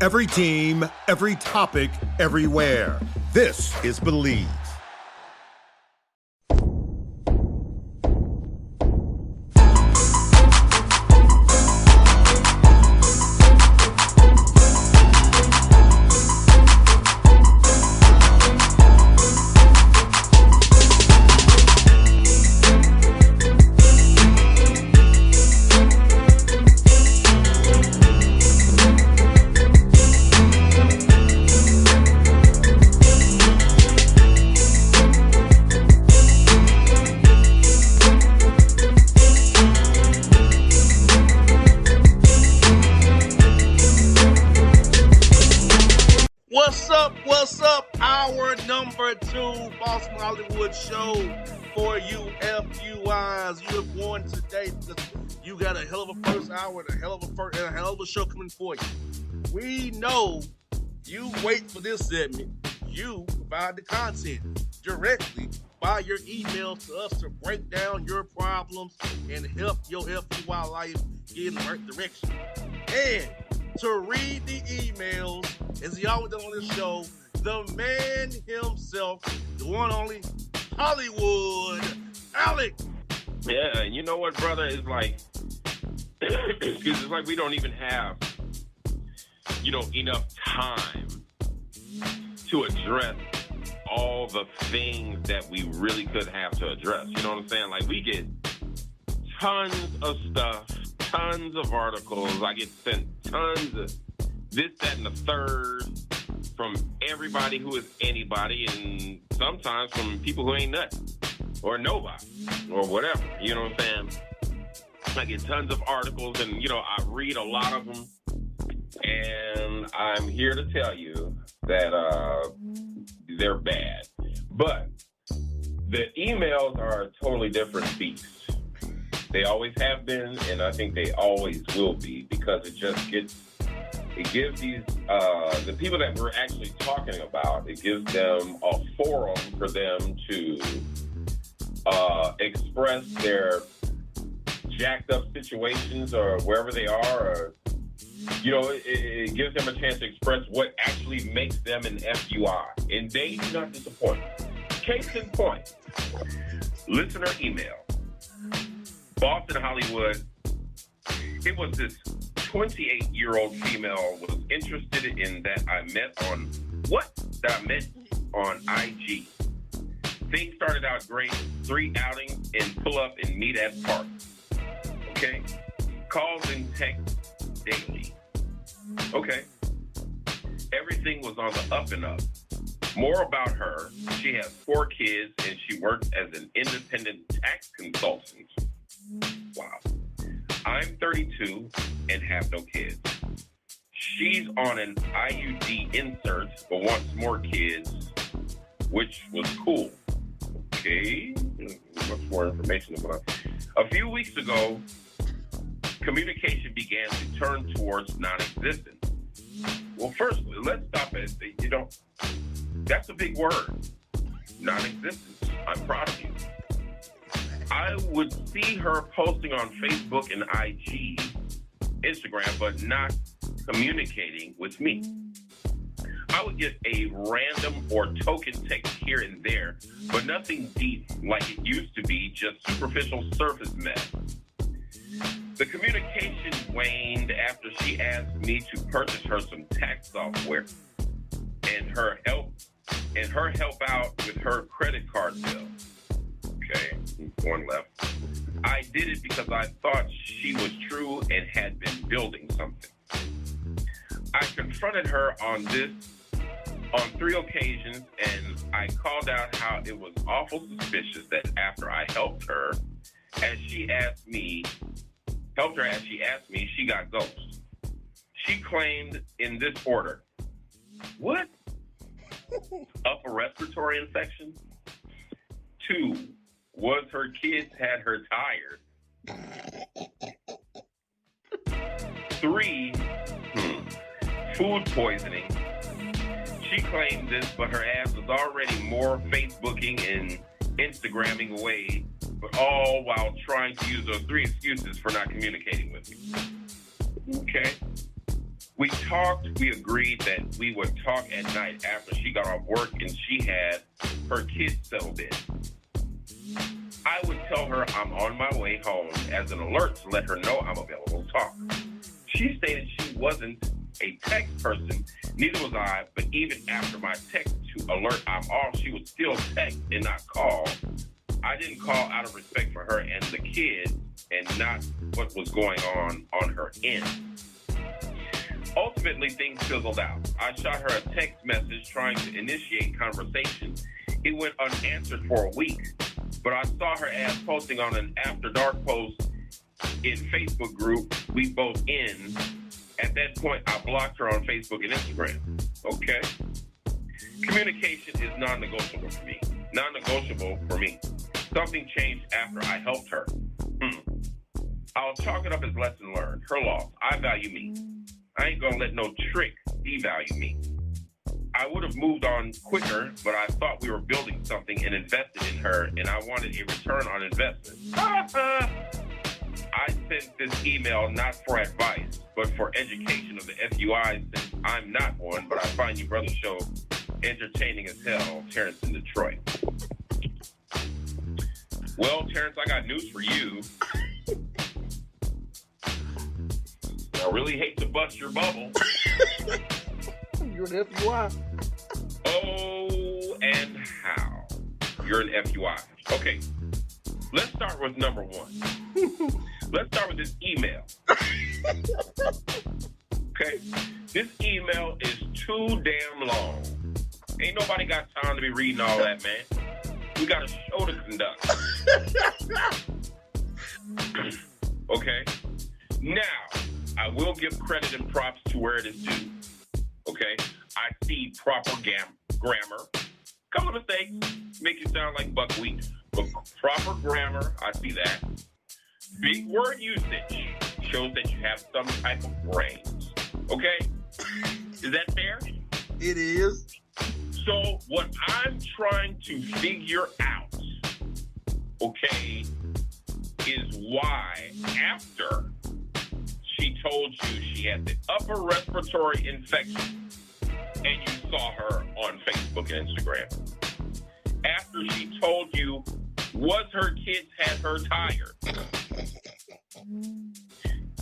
Every team, every topic, everywhere. This is Believe. What's up? Hour number 2, Bossman Hollywood show for you FUIs. You have won today because you got a hell of a first hour and a hell of a show coming for you. We know you wait for this segment. You provide the content directly by your email to us to break down your problems and help your FUI life get in the right direction. And to read the emails, as he always does on this show, the man himself, the one only, Hollywood, Alec. Yeah, and you know what, brother? It's like, it's like we don't even have, enough time to address all the things that we really could have to address. You know what I'm saying? Like, we get tons of stuff, tons of articles. I get sent tons of this, that, and the third from everybody who is anybody, and sometimes from people who ain't nothing or nobody or whatever. You know what I'm saying? I get tons of articles, and, I read a lot of them, and I'm here to tell you that they're bad. But the emails are a totally different beast. They always have been, and I think they always will be, because it gives these, the people that we're actually talking about, it gives them a forum for them to express their jacked up situations or wherever they are, or, it gives them a chance to express what actually makes them an FUI. And they do not disappoint. Case in point, listener email. Boston, Hollywood, it was this 28-year-old female was interested in that I met on IG. Things started out great, 3 outings and pull up and meet at park. Okay? Calls and texts daily. Okay? Everything was on the up and up. More about her. She has 4 kids and she works as an independent tax consultant. Wow. I'm 32 and have no kids. She's on an IUD insert but wants more kids, which was cool. Okay, much more information about it. A few weeks ago, communication began to turn towards non-existent. Well, first, let's stop at, that's a big word. Non-existent. I'm proud of you. I would see her posting on Facebook and IG, Instagram, but not communicating with me. I would get a random or token text here and there, but nothing deep like it used to be, just superficial surface mess. The communication waned after she asked me to purchase her some tax software and her help out with her credit card bill. Okay, one left. I did it because I thought she was true and had been building something. I confronted her on 3 occasions, and I called out how it was awful suspicious that after I helped her, as she asked me, she got ghosted. She claimed in this order, what? Upper respiratory infection? 2, was her kids had her tired. 3, food poisoning. She claimed this, but her ass was already more Facebooking and Instagramming away, but all while trying to use those 3 excuses for not communicating with me. Okay. We talked, we agreed that we would talk at night after she got off work and she had her kids settled in. I would tell her I'm on my way home as an alert to let her know I'm available to talk. She stated she wasn't a text person, neither was I, but even after my text to alert I'm off, she would still text and not call. I didn't call out of respect for her and the kids and not what was going on her end. Ultimately, things fizzled out. I shot her a text message trying to initiate conversation. It went unanswered for a week, but I saw her ass posting on an After Dark post in Facebook group we both in. At that point, I blocked her on Facebook and Instagram. Okay? Communication is non-negotiable for me. Non-negotiable for me. Something changed after I helped her. I'll chalk it up as lesson learned. Her loss. I value me. I ain't gonna let no trick devalue me. I would have moved on quicker, but I thought we were building something and invested in her, and I wanted a return on investment. I sent this email not for advice, but for education of the FUI, since I'm not one, but I find you brother show entertaining as hell. Terrence in Detroit. Well, Terrence, I got news for you. I really hate to bust your bubble. You're an FUI. Oh, and how? You're an FUI. Okay, let's start with number one. Let's start with this email. Okay, this email is too damn long. Ain't nobody got time to be reading all that, man. We got a show to conduct. Okay, now, I will give credit and props to where it is due. Okay? I see proper grammar. Couple of mistakes make you sound like buckwheat. But proper grammar, I see that. Big word usage shows that you have some type of brains. Okay? Is that fair? It is. So what I'm trying to figure out, okay, is why after she told you she had the upper respiratory infection and you saw her on Facebook and Instagram. After she told you was her kids had her tired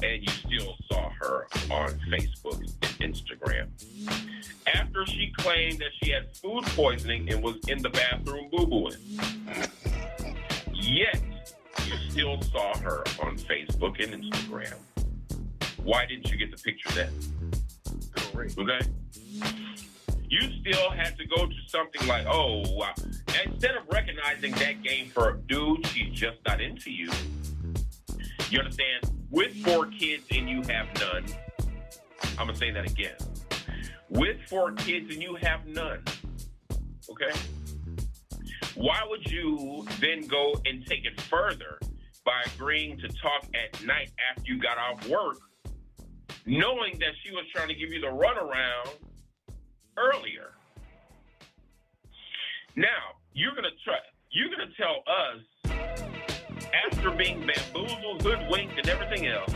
and you still saw her on Facebook and Instagram. After she claimed that she had food poisoning and was in the bathroom boo-booing. Yet, you still saw her on Facebook and Instagram. Why didn't you get the picture then? Correct. Okay? You still had to go to something like, oh, wow. Instead of recognizing that game for, dude, she's just not into you. You understand? With 4 kids and you have none. I'm going to say that again. With 4 kids and you have none. Okay? Why would you then go and take it further by agreeing to talk at night after you got off work, knowing that she was trying to give you the runaround earlier? Now, you're gonna tell us, after being bamboozled, hoodwinked, and everything else,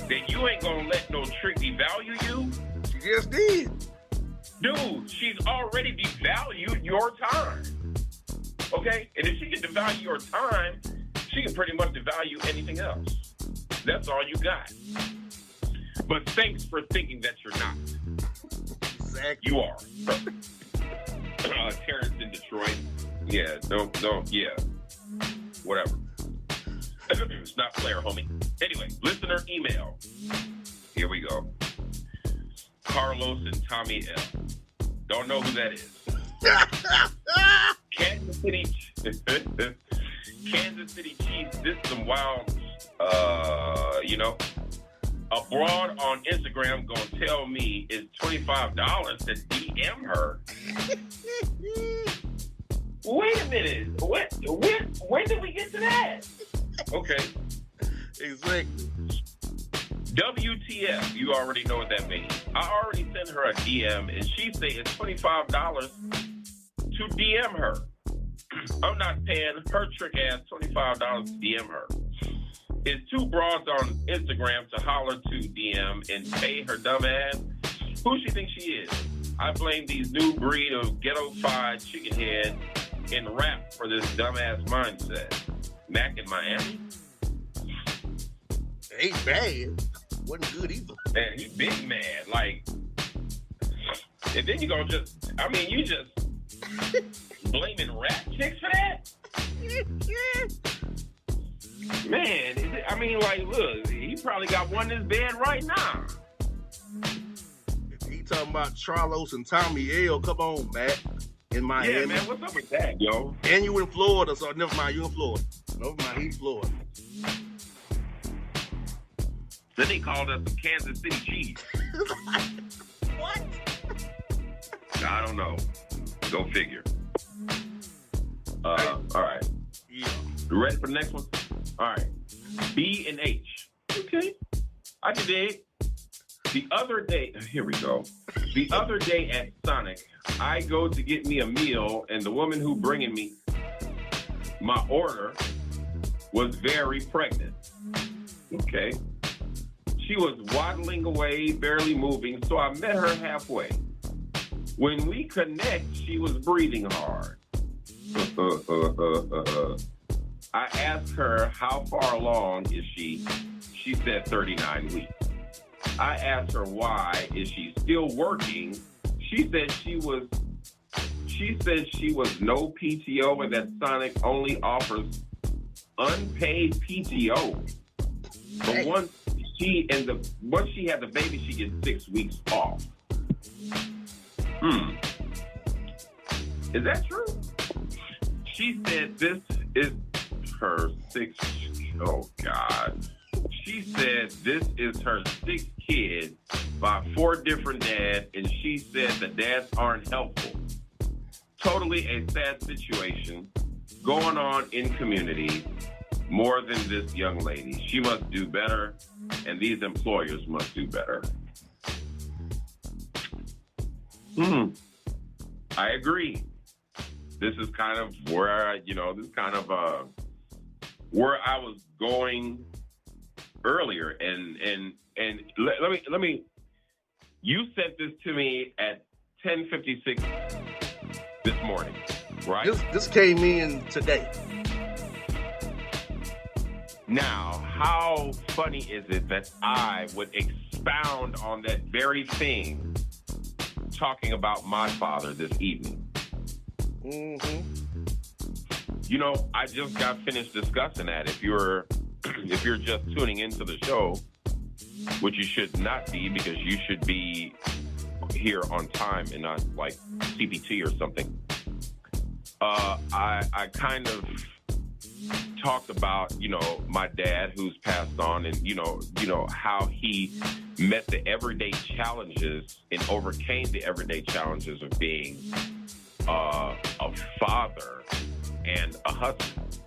that you ain't gonna let no trick devalue you? She just did. Dude, she's already devalued your time. Okay? And if she can devalue your time, she can pretty much devalue anything else. That's all you got. But thanks for thinking that you're not. Exactly. You are. Terrence in Detroit. Yeah, don't, yeah. Whatever. It's not fair, homie. Anyway, listener email. Here we go. Carlos and Tommy L. Don't know who that is. Kansas City Chiefs did some wild, a broad on Instagram gonna tell me it's $25 to DM her. Wait a minute. When did we get to that? Okay. Exactly. WTF, you already know what that means. I already sent her a DM, and she said it's $25 to DM her. I'm not paying her trick ass $25 to DM her. is two broads on Instagram to holler to DM and pay her dumb ass. Who she thinks she is? I blame these new breed of ghetto-fied chicken head in rap for this dumbass mindset. Mac in Miami? Ain't bad. Wasn't good either. Man, he big mad. Like, and then you gonna you just blaming rap chicks for that? Man, look, he probably got one in his bed right now. He talking about Charlos and Tommy L. Come on, Matt. In Miami. Yeah, man, what's up with that, yo? And you in Florida, so never mind, you in Florida. Never mind, he's Florida. Then they called us some Kansas City cheese. What? I don't know. Go figure. All right. Yeah. You ready for the next one? All right. B and H. Okay. I can dig. The other day, here we go. The other day at Sonic, I go to get me a meal, and the woman who bringing me my order was very pregnant. Okay. She was waddling away, barely moving, so I met her halfway. When we connect, she was breathing hard. I asked her, how far along is she? She said 39 weeks. I asked her, why is she still working? She said she was no PTO and that Sonic only offers unpaid PTO. But once she had the baby, she gets 6 weeks off. Is that true? She said this is her sixth. Oh God. She said this is her sixth kid by 4 different dads, and she said the dads aren't helpful. Totally a sad situation going on in community. More than this young lady. She must do better, and these employers must do better. I agree. This is kind of where where I was going earlier, and let me. You sent this to me at 10:56 this morning, right? This came in today. Now, how funny is it that I would expound on that very thing talking about my father this evening? Mm-hmm. You know, I just got finished discussing that. If you're just tuning into the show, which you should not be because you should be here on time and not like CPT or something. I kind of talked about, my dad who's passed on and, how he met the everyday challenges and overcame the everyday challenges of being a father and a husband.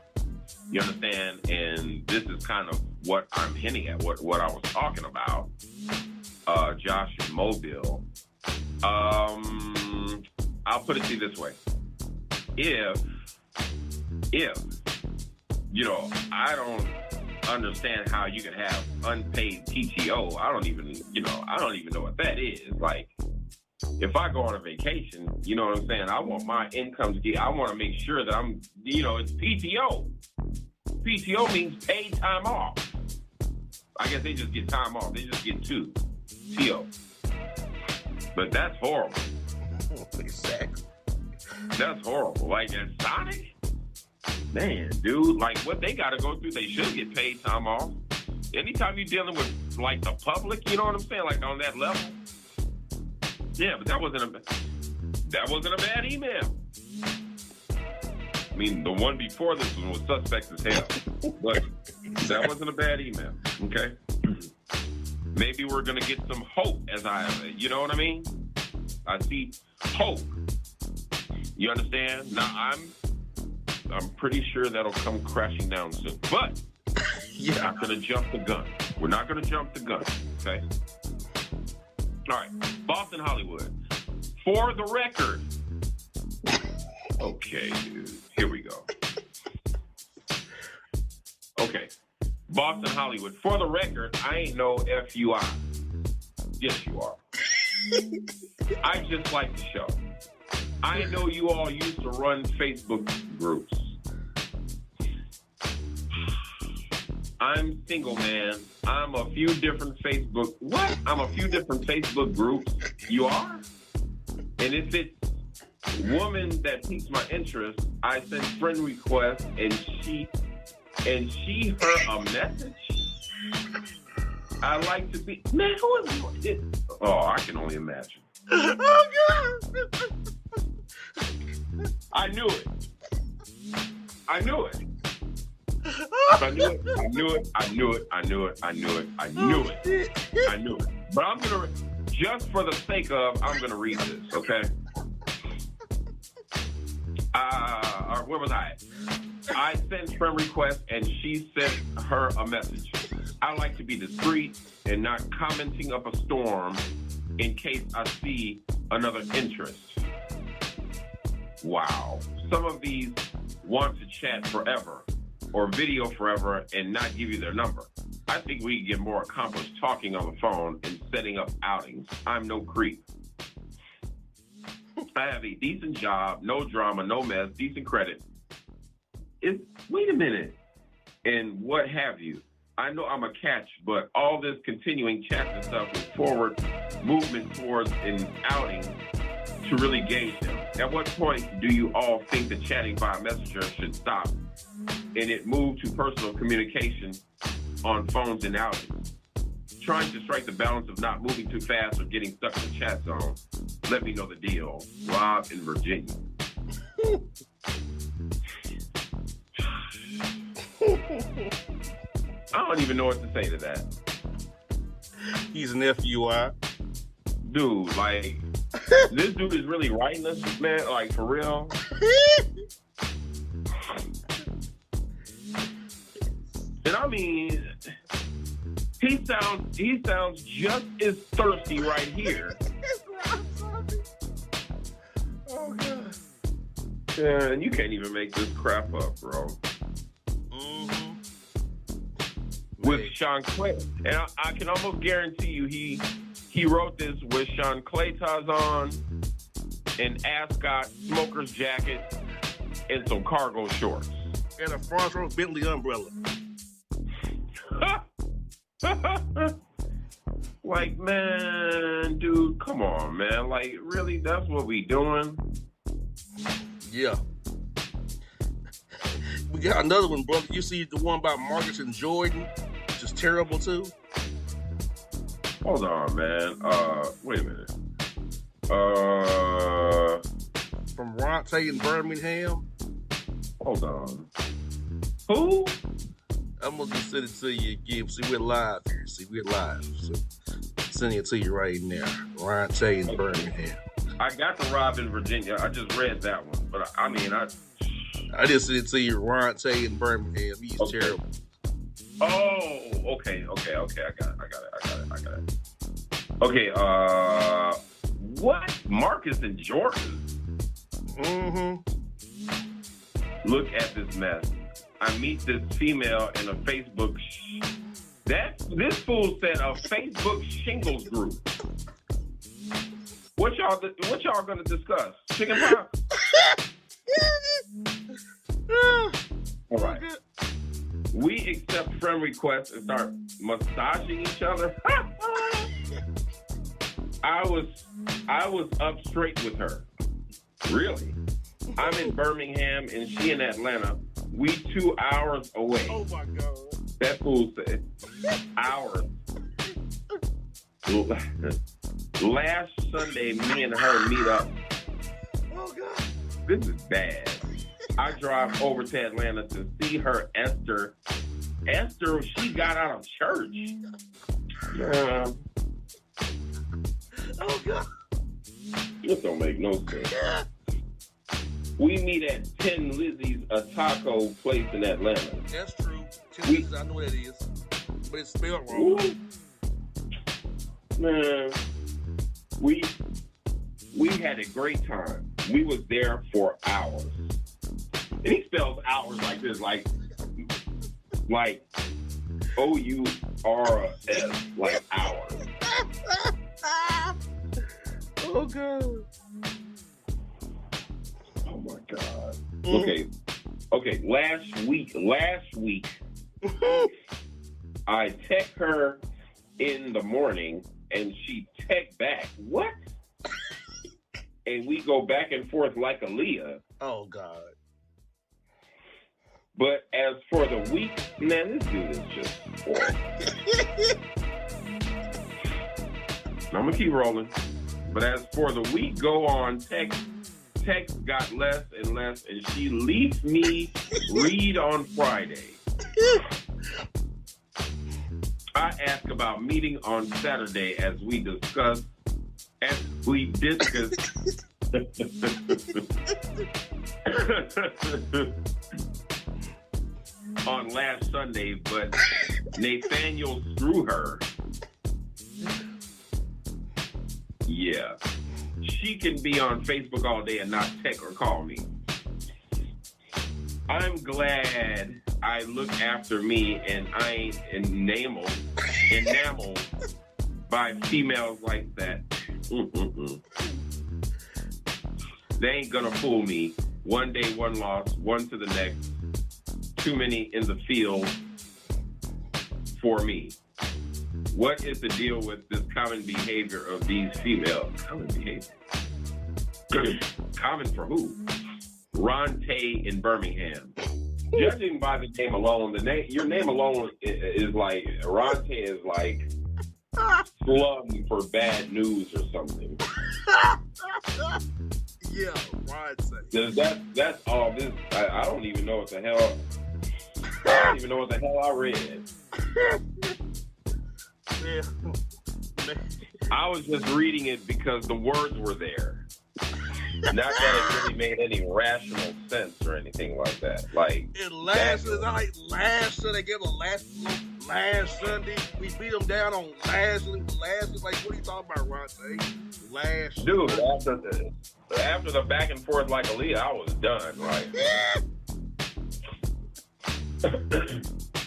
You understand? And this is kind of what I'm hinting at, what I was talking about, Josh in Mobile. I'll put it to you this way. If I don't understand how you can have unpaid PTO. I don't even know what that is. Like, if I go on a vacation, you know what I'm saying? I want my income to get, I want to make sure that I'm, it's PTO. PTO means paid time off. I guess they just get time off. They just get 2 TO. But that's horrible. Exactly. That's horrible. Like at Sonic, man, dude, like what they got to go through, they should get paid time off. Anytime you're dealing with like the public, you know what I'm saying, like on that level. Yeah, but that wasn't a bad email. I mean, the one before this one was suspect as hell, but that wasn't a bad email. Okay, maybe we're gonna get some hope, you know what I mean? I see hope. You understand? Now I'm pretty sure that'll come crashing down soon, but we're not gonna jump the gun. We're not gonna jump the gun. Okay. All right, Boston, Hollywood. For the record. Okay, dude. Here we go. Okay. Boston Hollywood. For the record, I ain't no FUI. Yes, you are. I just like the show. I know you all used to run Facebook groups. I'm single, man. I'm a few different Facebook. What? I'm a few different Facebook groups. You are? And if it's woman that piques my interest, I send friend requests and she her a message. I like to be, man, who is it? Oh, I can only imagine. Oh God! I knew it. I knew it. I knew it. I knew it. I knew it. I knew it. I knew it. I knew it. I knew it. But I'm gonna, just for the sake of, I'm gonna read this, okay? Where was I? I sent friend requests and she sent her a message. I like to be discreet and not commenting up a storm in case I see another interest. Wow. Some of these want to chat forever or video forever and not give you their number. I think we can get more accomplished talking on the phone and setting up outings. I'm no creep. I have a decent job, no drama, no mess, decent credit. Wait a minute. And what have you? I know I'm a catch, but all this continuing chat and stuff is forward movement towards an outing to really gauge them. At what point do you all think that chatting via messenger should stop and it move to personal communication on phones and outings? Trying to strike the balance of not moving too fast or getting stuck in the chat zone. Let me know the deal. Rob in Virginia. I don't even know what to say to that. He's an FUI. Dude, like, this dude is really writing this, man, like, for real. And I mean, he sounds just as thirsty right here. Oh, God. Yeah, and you can't even make this crap up, bro. Mm-hmm. With Sean Clay. And I can almost guarantee you he wrote this with Sean Claytas on, an ascot, smoker's jacket, and some cargo shorts. And a front row Bentley umbrella. Like, man, dude, come on, man. Like, really, that's what we doing? Yeah. We got another one, brother. You see the one about Marcus and Jordan, which is terrible too. Hold on, man. Wait a minute. From Ronte in Birmingham. Hold on. Who? I'm gonna just send it to you again. See, we're live here. We're live. So sending it to you right now. Ronte in Birmingham. I got the Rob in Virginia. I just read that one, but I just sent it to you. Ronte in Birmingham. He's okay. terrible. Oh, okay. I got it. Okay, what? Marcus and Jordan? Mm-hmm. Look at this mess. I meet this female in a Facebook. This fool said a Facebook shingles group. What y'all gonna discuss? Chicken pie? All right. We accept friend requests and start massaging each other. I was up straight with her. Really? I'm in Birmingham and she in Atlanta. We 2 hours away. Oh my God. That fool said hours. Last Sunday, me and her meet up. Oh God. This is bad. I drive over to Atlanta to see her, Esther. Esther, she got out of church. Oh God. This don't make no sense. We meet at 10 Lizzie's, a taco place in Atlanta. That's true. 10 Lizzie's, I know what that is. But it's spelled wrong. Man, we had a great time. We was there for hours. And he spells hours like this, like O-U-R-S, like hours. Oh God. Oh my God. Okay. Last week, I text her in the morning, and she text back, "What?" And we go back and forth like Aaliyah. Oh God. But as for the week, man, this dude is just horrible. I'm gonna keep rolling. But as for the week go on, text got less and less, and she leaves me read on Friday. I ask about meeting on Saturday as we discussed on last Sunday, but Nathaniel threw her. Yeah. She can be on Facebook all day and not text or call me. I'm glad I look after me and I ain't enamored by females like that. They ain't gonna fool me. One day, one loss, one to the next. Too many in the field for me. What is the deal with this common behavior of these females? Common behavior? Common for who? Ronte in Birmingham. Judging by the name alone, your name alone is like, Ronte is like slum for bad news or something. Yeah, Ronte. That's all this. I don't even know what the hell. I don't even know what the hell I read. Yeah. I was just reading it because the words were there. Not that it really made any rational sense or anything like that. Like last Sunday, we beat them down on last. Like, what are you talking about, Ronte? Dude, after the back and forth like Aaliyah, I was done. Like,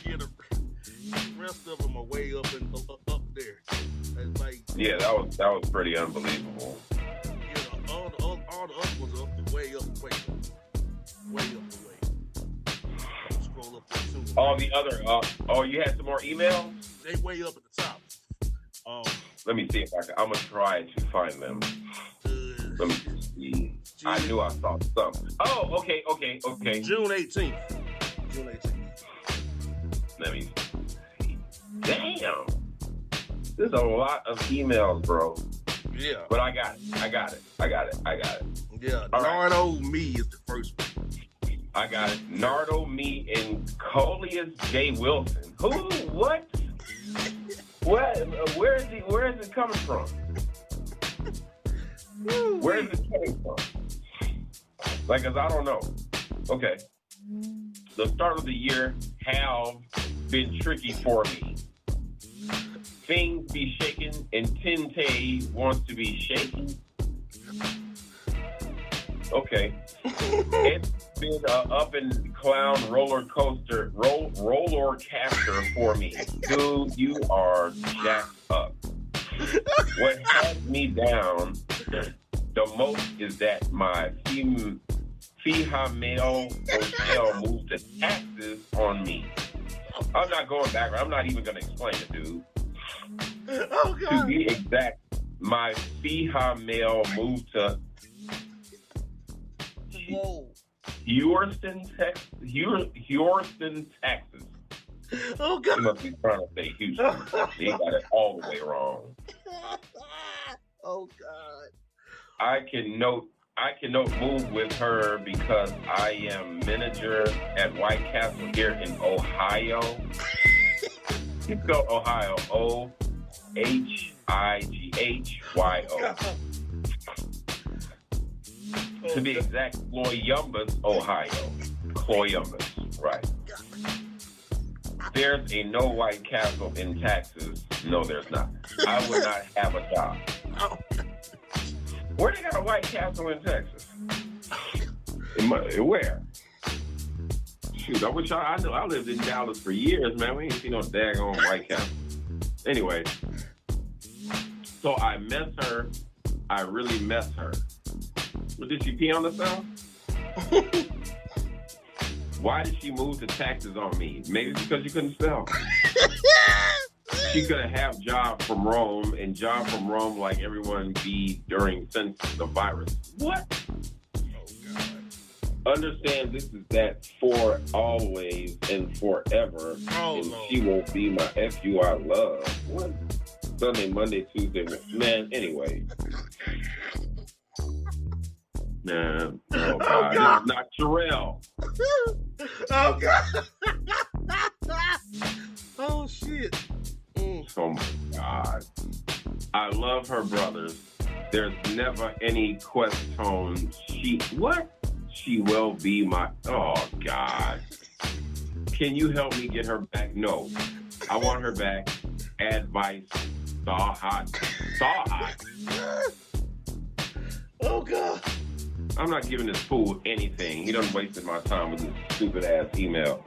yeah, the rest of them are way up there. It's like, yeah, that was pretty unbelievable. Yeah, all the other ones are way up. Scroll up there too. All the other, you had some more emails? They way up at the top. Let me see if I can. I'm gonna try to find them. Let me see. I knew I saw some. Oh, okay. June 18th. Let me see. Damn. There's a lot of emails, bro. Yeah. But I got it. Yeah. All Nardo right. Me is the first one. I got it. Nardo Me and Coleus J. Wilson. Who? What? What? Where is it coming from? Where is it coming from? Like, cause I don't know. Okay. The start of the year have been tricky for me. Things be shaking and Tinte wants to be shaken. Okay. It's been an up and clown roller caster for me. Dude, you are jacked up. What has me down the most is that my female hotel moved the taxes on me. I'm not going back. I'm not even going to explain it, dude. Oh, God. To be exact, my female moved to Houston, Texas. Oh, God. He must be trying to say Houston. He got it all the way wrong. Oh, God. I cannot move with her because I am manager at White Castle here in Ohio. You spell Ohio, Ohightyo. To be exact, Cloyumbus, Ohio. Cloyumbus, right. There's a no White Castle in Texas. No, there's not. I would not have a job. Where they got a White Castle in Texas? Where? Shoot, I wish I knew. I lived in Dallas for years, man. We ain't seen no daggone White Castle. Anyway, so I miss her. I really miss her. But did she pee on herself? Why did she move the taxes on me? Maybe because you couldn't spell. She could have job from Rome, and job from Rome like everyone be since the virus. What? Oh, God. Understand this is that for always and forever, and Lord. she will be my FUI love. What? Sunday, Monday, Tuesday, man. Anyway. Nah. Oh, God. God. It's not Terrell. Oh, God. Oh, shit. Oh, my God. I love her brothers. There's never any question. She will be my... Oh, God. Can you help me get her back? No. I want her back. Advice. Saw hot. Oh, God. I'm not giving this fool anything. He done wasted my time with this stupid-ass email.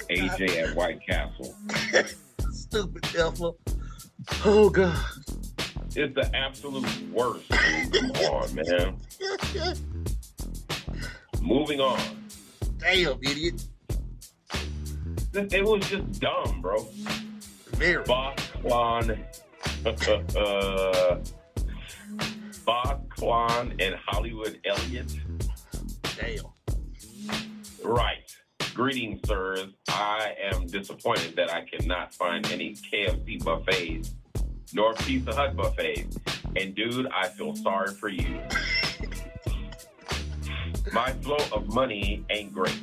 AJ at White Castle. Stupid devil. Oh, God. It's the absolute worst. Come on, man. Moving on. Damn, idiot. It was just dumb, bro. Very. Bossman and Hollywood Elliott. Damn. Right. Greetings, sirs. I am disappointed that I cannot find any KFC buffets nor Pizza Hut buffets. And dude, I feel sorry for you. My flow of money ain't great.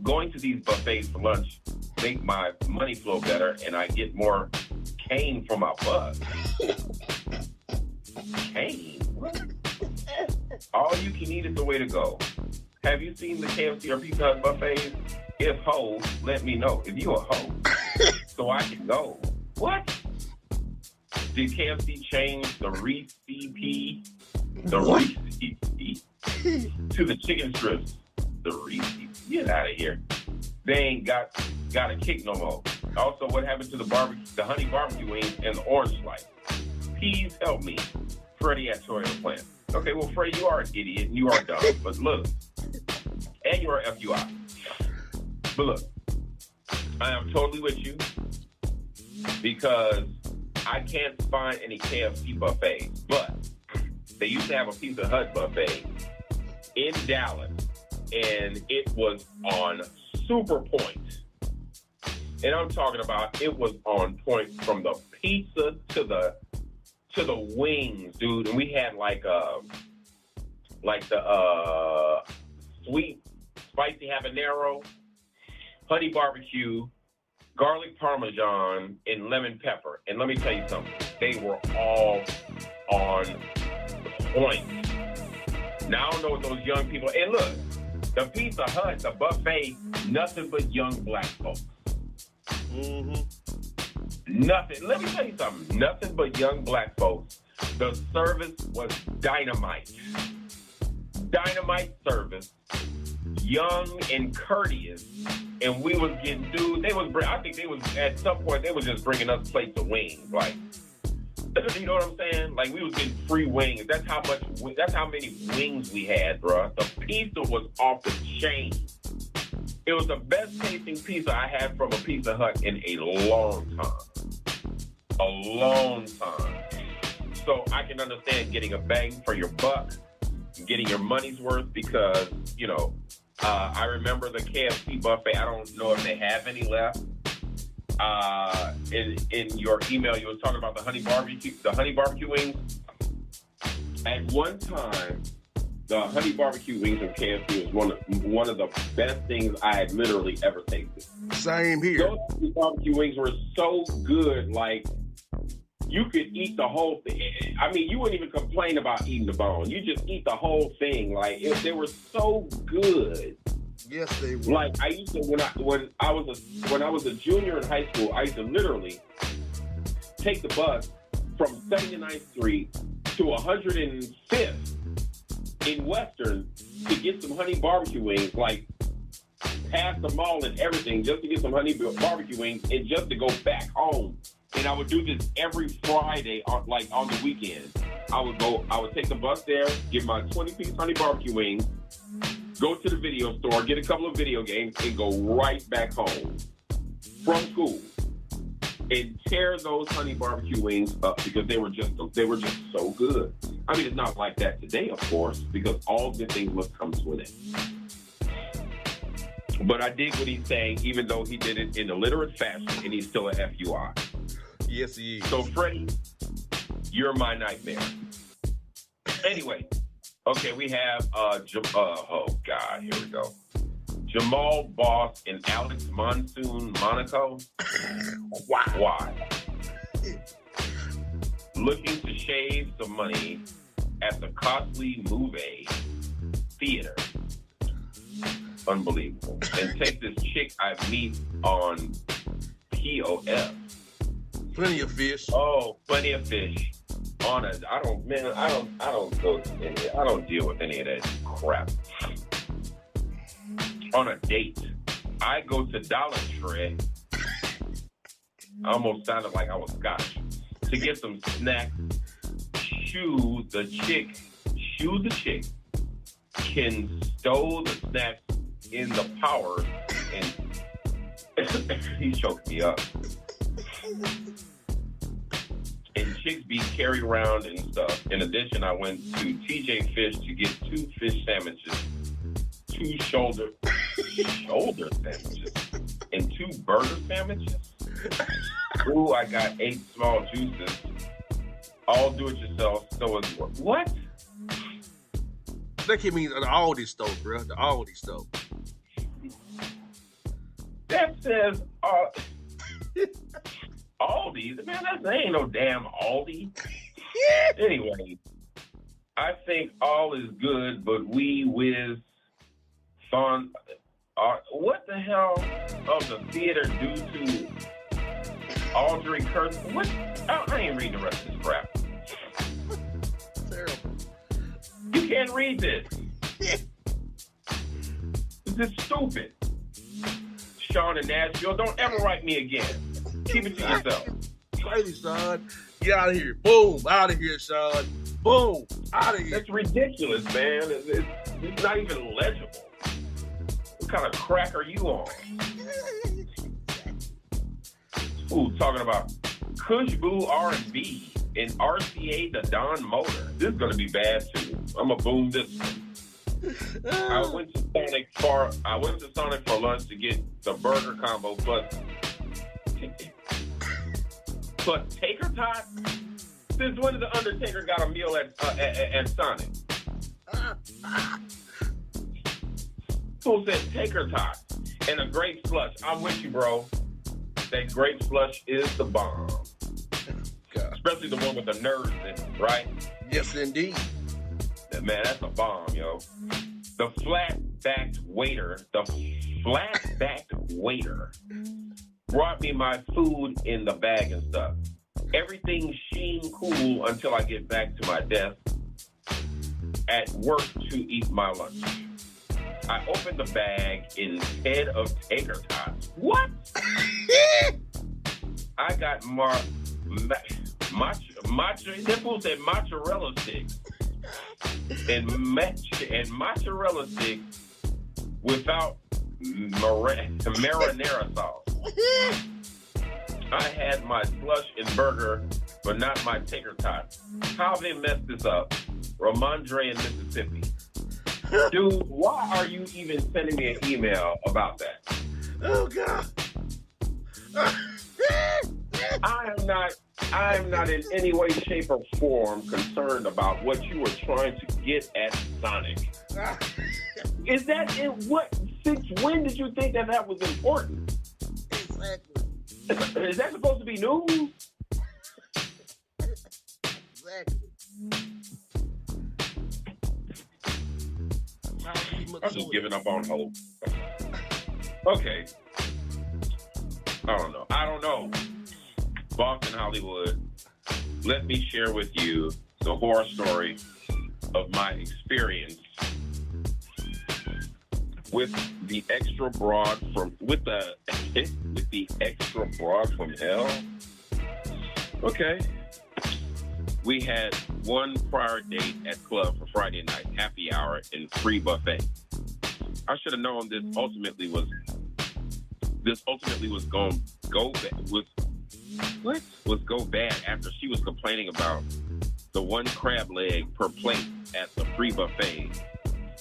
Going to these buffets for lunch make my money flow better, and I get more cane for my buck. Cane? What? All you can eat is the way to go. Have you seen the KFC or Pizza Hut buffets? If ho, let me know. If you a ho, so I can go. What? Did KFC change the recipe? To the chicken strips. The recipe. Get out of here. They ain't got a kick no more. Also, what happened to the honey barbecue wings and the orange slice? Please help me. Freddie at Toyota Plant. Okay, well, Freddie, you are an idiot and you are dumb. But look, and you're a FUI. But look, I am totally with you because I can't find any KFC buffets, but they used to have a Pizza Hut buffet in Dallas, and it was on super point. And I'm talking about it was on point from the pizza to the wings, dude. And we had like the sweet spicy habanero, honey barbecue, garlic parmesan, and lemon pepper. And let me tell you something, they were all on point. Now I don't know what those young people, and look, the Pizza Hut, the buffet, nothing but young black folks. Mm-hmm. Nothing. Let me tell you something. Nothing but young black folks. The service was dynamite. Dynamite service. Young and courteous. And we was getting, dude, I think they was, at some point, they was just bringing us plates of wings. Like, you know what I'm saying? Like, we was getting free wings. That's how many wings we had, bruh. The pizza was off the chain. It was the best tasting pizza I had from a Pizza Hut in a long time. A long time. So I can understand getting a bang for your buck, getting your money's worth because, you know, I remember the KFC buffet. I don't know if they have any left. In your email, you were talking about the honey barbecue wings. At one time, the honey barbecue wings from KFC was one of the best things I had literally ever tasted. Same here. Those honey barbecue wings were so good, like you could eat the whole thing. I mean, you wouldn't even complain about eating the bone. You just eat the whole thing. Like they were so good. Yes, they were. Like I used to when I was a junior in high school, I used to literally take the bus from 79th Street to 105th in Western to get some honey barbecue wings. Like past the mall and everything just to get some honey barbecue wings and just to go back home. And I would do this every Friday, on the weekend. I would take the bus there, get my 20-piece honey barbecue wings, go to the video store, get a couple of video games, and go right back home from school and tear those honey barbecue wings up because they were just so good. I mean, it's not like that today, of course, because all good things must come to an end. But I dig what he's saying, even though he did it in a literate fashion, and he's still a FUI. Yes, he is. So, Freddie, you're my nightmare. Anyway, okay, we have, oh, God, here we go. Jamal Boss and Alex Monsoon Monaco. Why? Looking to shave some money at the costly movie theater. Unbelievable. And take this chick I meet on POF. Plenty of fish. Oh, plenty of fish. I don't deal with any of that crap. On a date, I go to Dollar Tree. I almost sounded like I was Scottish. To get some snacks, shoo the chick can stow the snacks in the power, and he choked me up. And chicks be carried around and stuff. In addition, I went to TJ Fish to get 2 fish sandwiches, 2 shoulder sandwiches, and 2 burger sandwiches. Ooh, I got 8 small juices. All do it yourself. So it's what? That can mean the Aldi store, bro. The Aldi store. That says Aldi. Man, that ain't no damn Aldi. Anyway, I think all is good, but we whiz fun. What the hell of the theater due to Audrey Kirsten? What? I ain't reading the rest of this crap. Terrible. You can't read this. This is stupid. Sean in Nashville, don't ever write me again. Keep it to yourself. Crazy, son. Get out of here. Boom. Out of here, son. Boom. Out of here. That's ridiculous, man. It's not even legible. What kind of crack are you on? Ooh, talking about Cushboo R&B and RCA the Don Motor. This is going to be bad, too. I'm going to boom this one. I went to Sonic for lunch to get the burger combo plus Taker Tot. Since when did the Undertaker got a meal at Sonic? Who said Taker Tot and a grape slush? I'm with you, bro. That grape slush is the bomb. God. Especially the one with the nerds in it, right? Yes, indeed. Man, that's a bomb, yo. The flat-backed waiter brought me my food in the bag and stuff. Everything seemed cool until I get back to my desk at work to eat my lunch. I opened the bag instead of Taker Tots. What? I got that fool said mozzarella sticks. And mozzarella sticks without marinara sauce. I had my slush and burger, but not my Taker Tot. How they messed this up? Ramondre in Mississippi. Dude, why are you even sending me an email about that? Oh, God. I am not in any way, shape, or form concerned about what you were trying to get at Sonic. Is that it? What? Since when did you think that was important? Exactly. Is that supposed to be news? Exactly. I'm just giving up on hope. Okay. I don't know. Boston, Hollywood, let me share with you the horror story of my experience with the extra broad from with the extra broad from hell. Okay. We had one prior date at club for Friday night, happy hour and free buffet. I should have known this ultimately was going to go bad after she was complaining about the one crab leg per plate at the free buffet,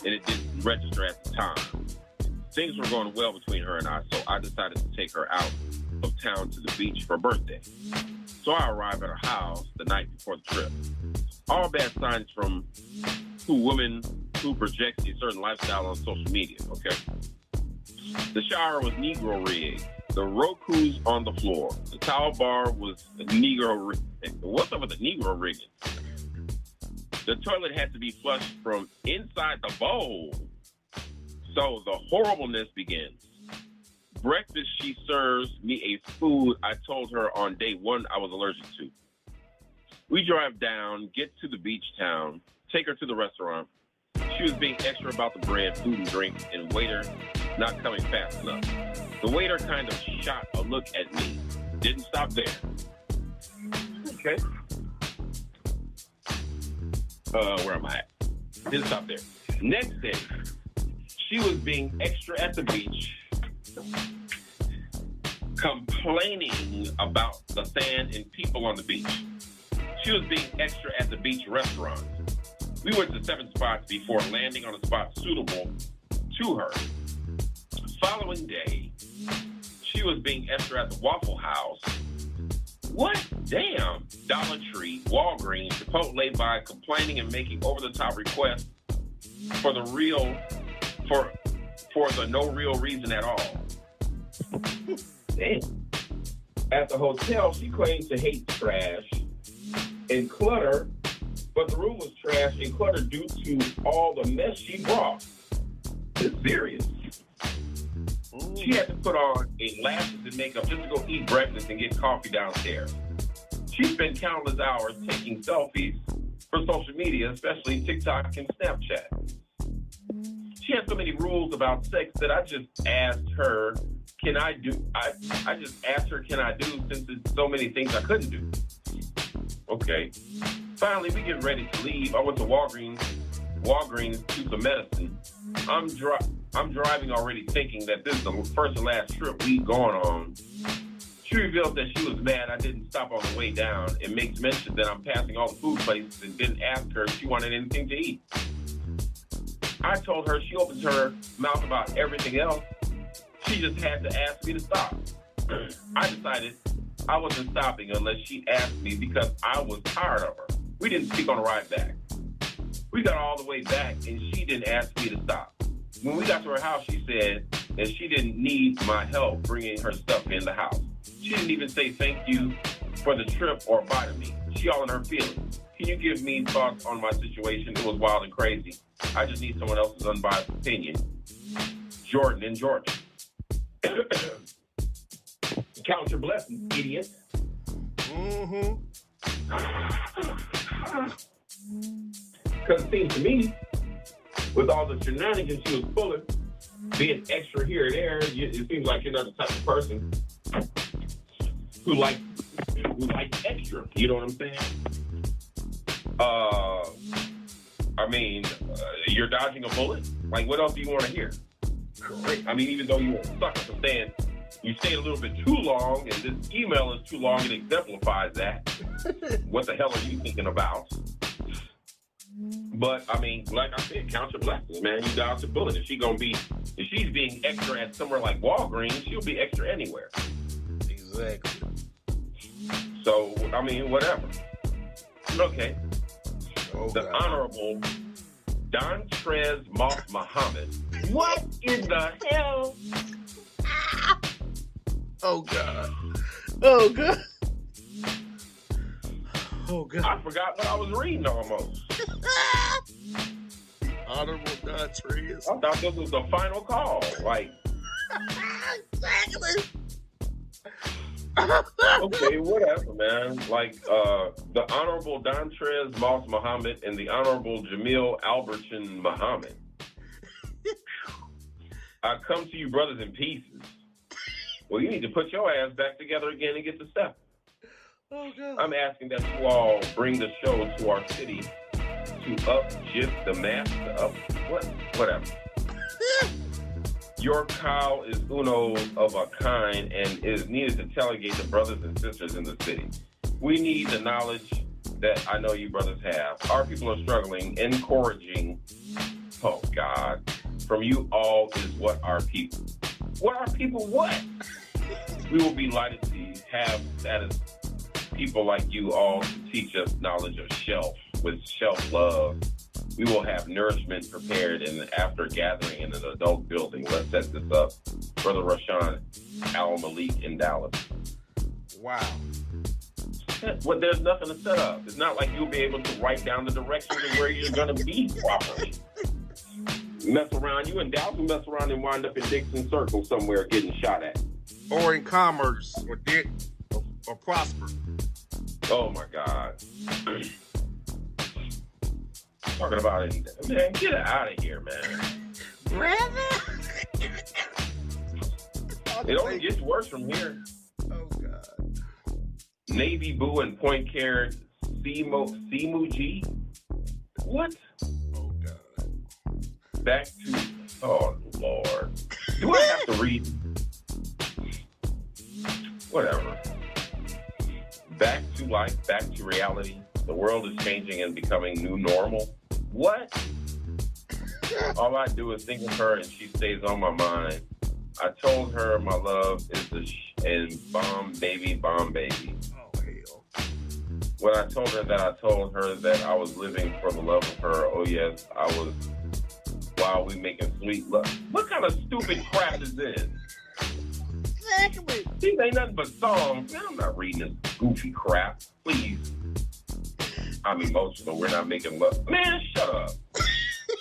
and it didn't register at the time. Things were going well between her and I, so I decided to take her out of town to the beach for her birthday. So I arrived at her house the night before the trip. All bad signs from women who project a certain lifestyle on social media, okay? The shower was Negro rigged. The Roku's on the floor. The towel bar was Negro rigged. What's up with the Negro rigging? The toilet had to be flushed from inside the bowl. So the horribleness begins. Breakfast, she serves me a food I told her on day one I was allergic to. We drive down, get to the beach town, take her to the restaurant. She was being extra about the bread, food, and drink, and waiter not coming fast enough. The waiter kind of shot a look at me. Didn't stop there. Okay. Where am I at? Didn't stop there. Next day, she was being extra at the beach, complaining about the sand and people on the beach. She was being extra at the beach restaurant. We went to 7 spots before landing on a spot suitable to her. Following day, she was being extra at the Waffle House. What? Damn. Dollar Tree, Walgreens, Chipotle by complaining and making over-the-top requests for the no real reason at all. Damn. At the hotel, she claims to hate trash and clutter, but the room was trash and cluttered due to all the mess she brought. It's serious. She had to put on lashes and makeup just to go eat breakfast and get coffee downstairs. She spent countless hours taking selfies for social media, especially TikTok and Snapchat. She had so many rules about sex that I just asked her, can I do? I just asked her, can I do, since there's so many things I couldn't do. Okay. Finally, we get ready to leave. I went to Walgreens to some medicine. I'm driving already thinking that this is the first and last trip we've gone on. She revealed that she was mad I didn't stop on the way down and makes mention that I'm passing all the food places and didn't ask her if she wanted anything to eat. I told her she opens her mouth about everything else. She just had to ask me to stop. I decided I wasn't stopping unless she asked me because I was tired of her. We didn't speak on the ride back. We got all the way back and she didn't ask me to stop. When we got to her house, she said that she didn't need my help bringing her stuff in the house. She didn't even say thank you for the trip or bye to me. She all in her feelings. Can you give me thoughts on my situation? It was wild and crazy. I just need someone else's unbiased opinion. Jordan in Georgia. Count your blessings, idiot. Because it seems to me, with all the shenanigans she was pulling, being extra here and there, it seems like you're not the type of person who likes extra. You know what I'm saying? You're dodging a bullet. Like, what else do you want to hear? Great. I mean, even though you were stuck for saying you stayed a little bit too long, and this email is too long, it exemplifies that. What the hell are you thinking about? But I mean, like I said, count your blessings, man. You dodged a bullet. If she's being extra at somewhere like Walgreens, she'll be extra anywhere. Exactly. So, I mean, whatever. Okay. Oh, the God. Honorable Dontrez Moss Muhammad. What in the hell? Oh, God. Oh, God. Oh, God. I forgot what I was reading almost. Honorable Dontrez. I thought this was the final call. Like, exactly. okay, whatever, man. Like, the Honorable Dontrez Moss Muhammad and the Honorable Jamil Albertson Muhammad. I come to you, brothers, in pieces. Well, you need to put your ass back together again and get to step. Oh, God. I'm asking that you all bring the show to our city to uplift the mass, whatever. Your Kyle is uno of a kind and is needed to tailgate the brothers and sisters in the city. We need the knowledge that I know you brothers have. Our people are struggling, encouraging, oh God, from you all is what our people. What our people what? We will be delighted to have status people like you all to teach us knowledge of shelf with shelf love. We will have nourishment prepared in the after gathering in an adult building. Let's set this up. Brother Rashawn Al Malik in Dallas. Wow. Well, there's nothing to set up. It's not like you'll be able to write down the directions of where you're going to be properly. Mess around. You in Dallas will mess around and wind up in Dixon Circle somewhere getting shot at. Or in Commerce or Dick or Prosper. Oh, my God. Talking about it. Man, get out of here, man. Brother? It only gets worse from here. Oh, God. Navy Boo and Point Care Simu G. What? Oh, God. Back to, oh, Lord. Do I have to read? Whatever. Back to life, back to reality. The world is changing and becoming new normal. What? All I do is think of her and she stays on my mind. I told her my love is and bomb baby. Oh, hell. When I told her that I was living for the love of her, oh yes, I was, while we making sweet love. What kind of stupid crap is this? Exactly. These ain't nothing but songs. Man, I'm not reading this goofy crap. Please. I'm emotional. We're not making love. Man, shut up.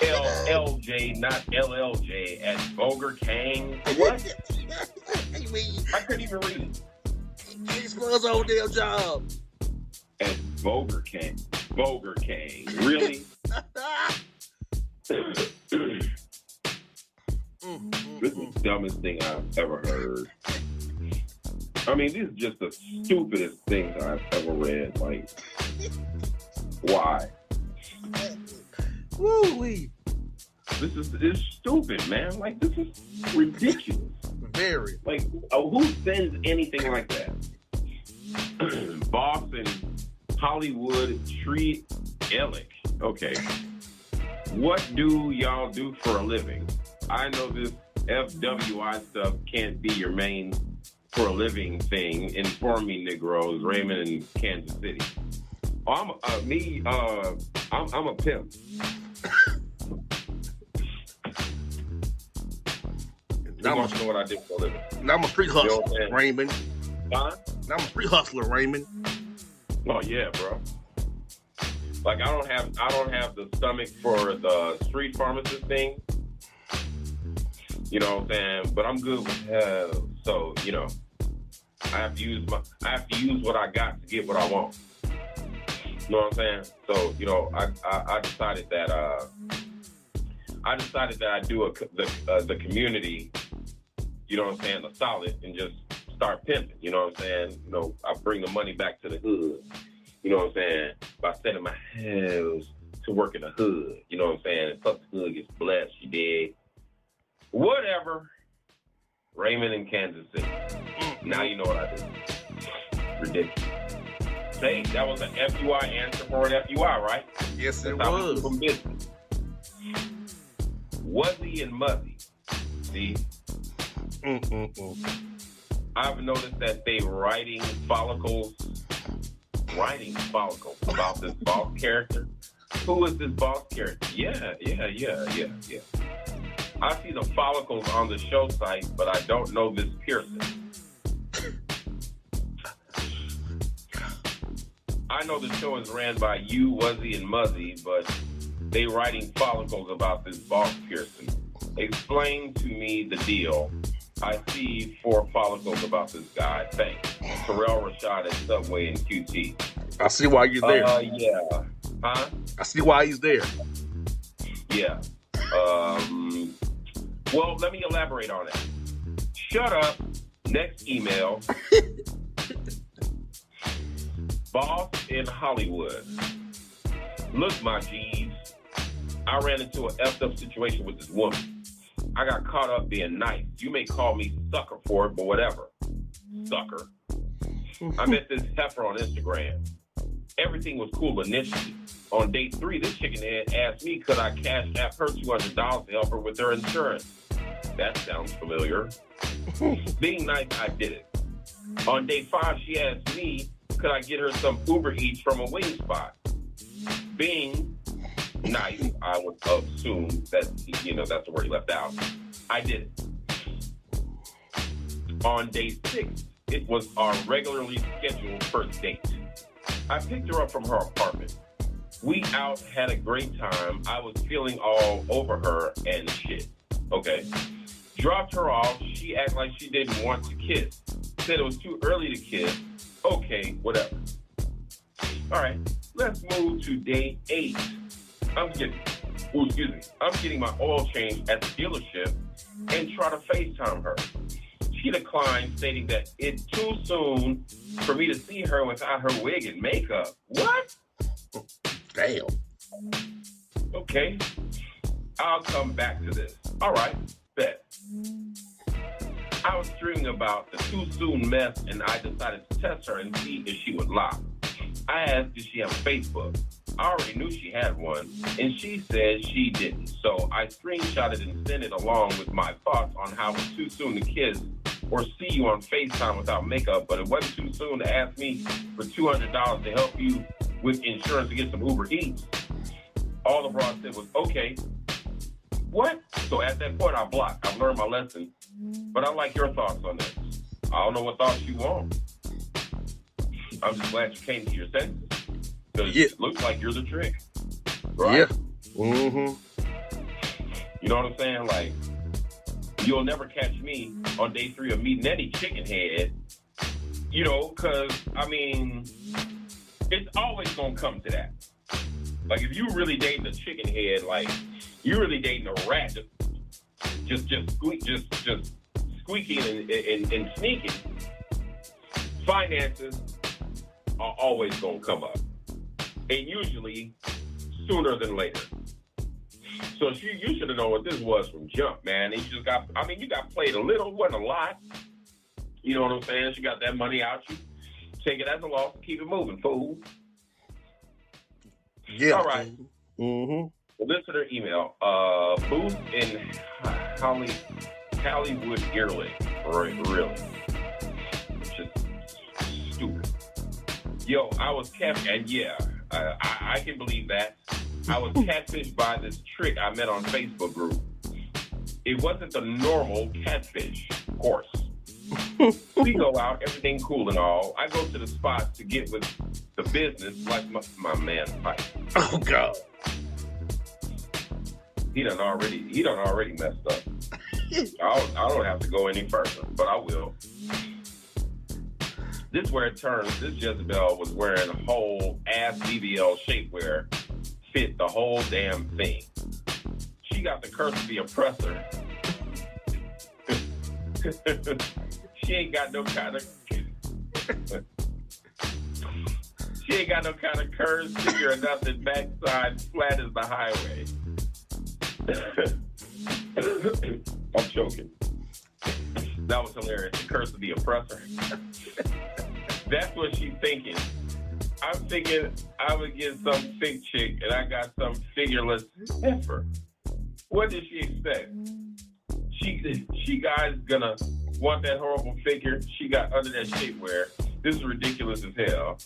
LLJ, not LLJ, at Vulgar Kang. What? You mean I couldn't even read it. he's for his own damn job. At Vulgar Kang. Vulgar Kang. Really? This is the dumbest thing I've ever heard. I mean, this is just the stupidest thing I've ever read. Like, why? Woo-wee. This is stupid, man. Like, this is ridiculous. Very. Like, who sends anything like that? Boston, Hollywood, Tree, Ellick. Okay. What do y'all do for a living? I know this FWI stuff can't be your main for a living thing. Inform me, Negroes. Raymond in Kansas City. Oh, I'm a pimp. Now I'm know what I did for a living. Now I'm a street hustler, You know what I'm Raymond. Huh? Now I'm a street hustler, Raymond. Oh yeah, bro. Like I don't have the stomach for the street pharmacist thing. You know what I'm saying? But I'm good with so, you know, I have to use what I got to get what I want. You know what I'm saying? So, you know, I decided that I'd do the community, you know what I'm saying, a solid and just start pimping, you know what I'm saying? You know, I bring the money back to the hood, you know what I'm saying, by sending my house to work in the hood, you know what I'm saying? And plus the hood gets blessed, you dig? Whatever. Raymond in Kansas City. Now you know what I do. Ridiculous. Hey, that was an FUI answer for an FUI, right? Yes, it That's was. From business. Wuzzy and Muzzy. See? I've noticed that they writing follicles about this boss character. Who is this boss character? Yeah. I see the follicles on the show site, but I don't know this Pearson. I know the show is ran by you, Wuzzy, and Muzzy, but they writing follicles about this boss Pearson. Explain to me the deal. I see 4 follicles about this guy. Thanks. Terrell Rashad at Subway in QT. I see why you're there. Yeah. Huh? I see why he's there. Yeah. Well, let me elaborate on that. Shut up. Next email. Boss in Hollywood. Look, my G's. I ran into an effed up situation with this woman. I got caught up being nice. You may call me sucker for it, but whatever. Sucker. I met this heifer on Instagram. Everything was cool initially. On day 3, this chicken head asked me could I cash app her $200 to help her with her insurance. That sounds familiar. Being nice, I did it. On day 5, she asked me could I get her some Uber Eats from a wing spot. Being nice, I would assume that, that's the word he left out. I did it. On day 6, it was our regularly scheduled first date. I picked her up from her apartment. We out, had a great time. I was feeling all over her and shit. Okay. Dropped her off. She acted like she didn't want to kiss. Said it was too early to kiss. Okay, whatever. All right, let's move to day 8. I'm getting my oil change at the dealership and try to FaceTime her. She declined, stating that it's too soon for me to see her without her wig and makeup. What? Damn. Okay. I'll come back to this. All right, bet. I was dreaming about the too soon mess, and I decided to test her and see if she would lie. I asked if she had a Facebook. I already knew she had one, and she said she didn't. So I screenshotted and sent it along with my thoughts on how it's too soon to kiss or see you on FaceTime without makeup, but it wasn't too soon to ask me for $200 to help you with insurance to get some Uber Eats. All the broad said was, okay. What? So at that point, I blocked. I've learned my lesson, but I like your thoughts on this. I don't know what thoughts you want. I'm just glad you came to your senses. Because it looks like you're the trick. Right? Yeah. Mm-hmm. You know what I'm saying? Like, you'll never catch me on day 3 of meeting any chicken head. Because, it's always going to come to that. Like, if you really dating a chicken head, like, you're really dating a rat, just squeaking and sneaking, finances are always going to come up. And usually sooner than later. So you should have known what this was from jump, man. And you got played a little, wasn't a lot. You know what I'm saying? She got that money out. You take it as a loss, keep it moving, fool. Yeah. All right. Mm-hmm. Well, listen to their email. Booth in Hollywood Earling. Really. Just stupid. Yo, I was and I can believe that. I was catfished by this trick I met on Facebook group. It wasn't the normal catfish, of course. We go out, everything cool and all. I go to the spot to get with the business like my man Pike. Oh, God. He done already messed up. I don't have to go any further, but I will. This is where it turns. This Jezebel was wearing a whole ass BBL shapewear, fit the whole damn thing. She got the curse of the oppressor. She ain't got no kind of curves, figure or nothing. Backside flat as the highway. I'm joking. That was hilarious. The curse of the oppressor. That's what she's thinking. I'm thinking I would get some thick chick and I got some figureless heifer. What did she expect? She guy's gonna want that horrible figure she got under that shapewear. This is ridiculous as hell.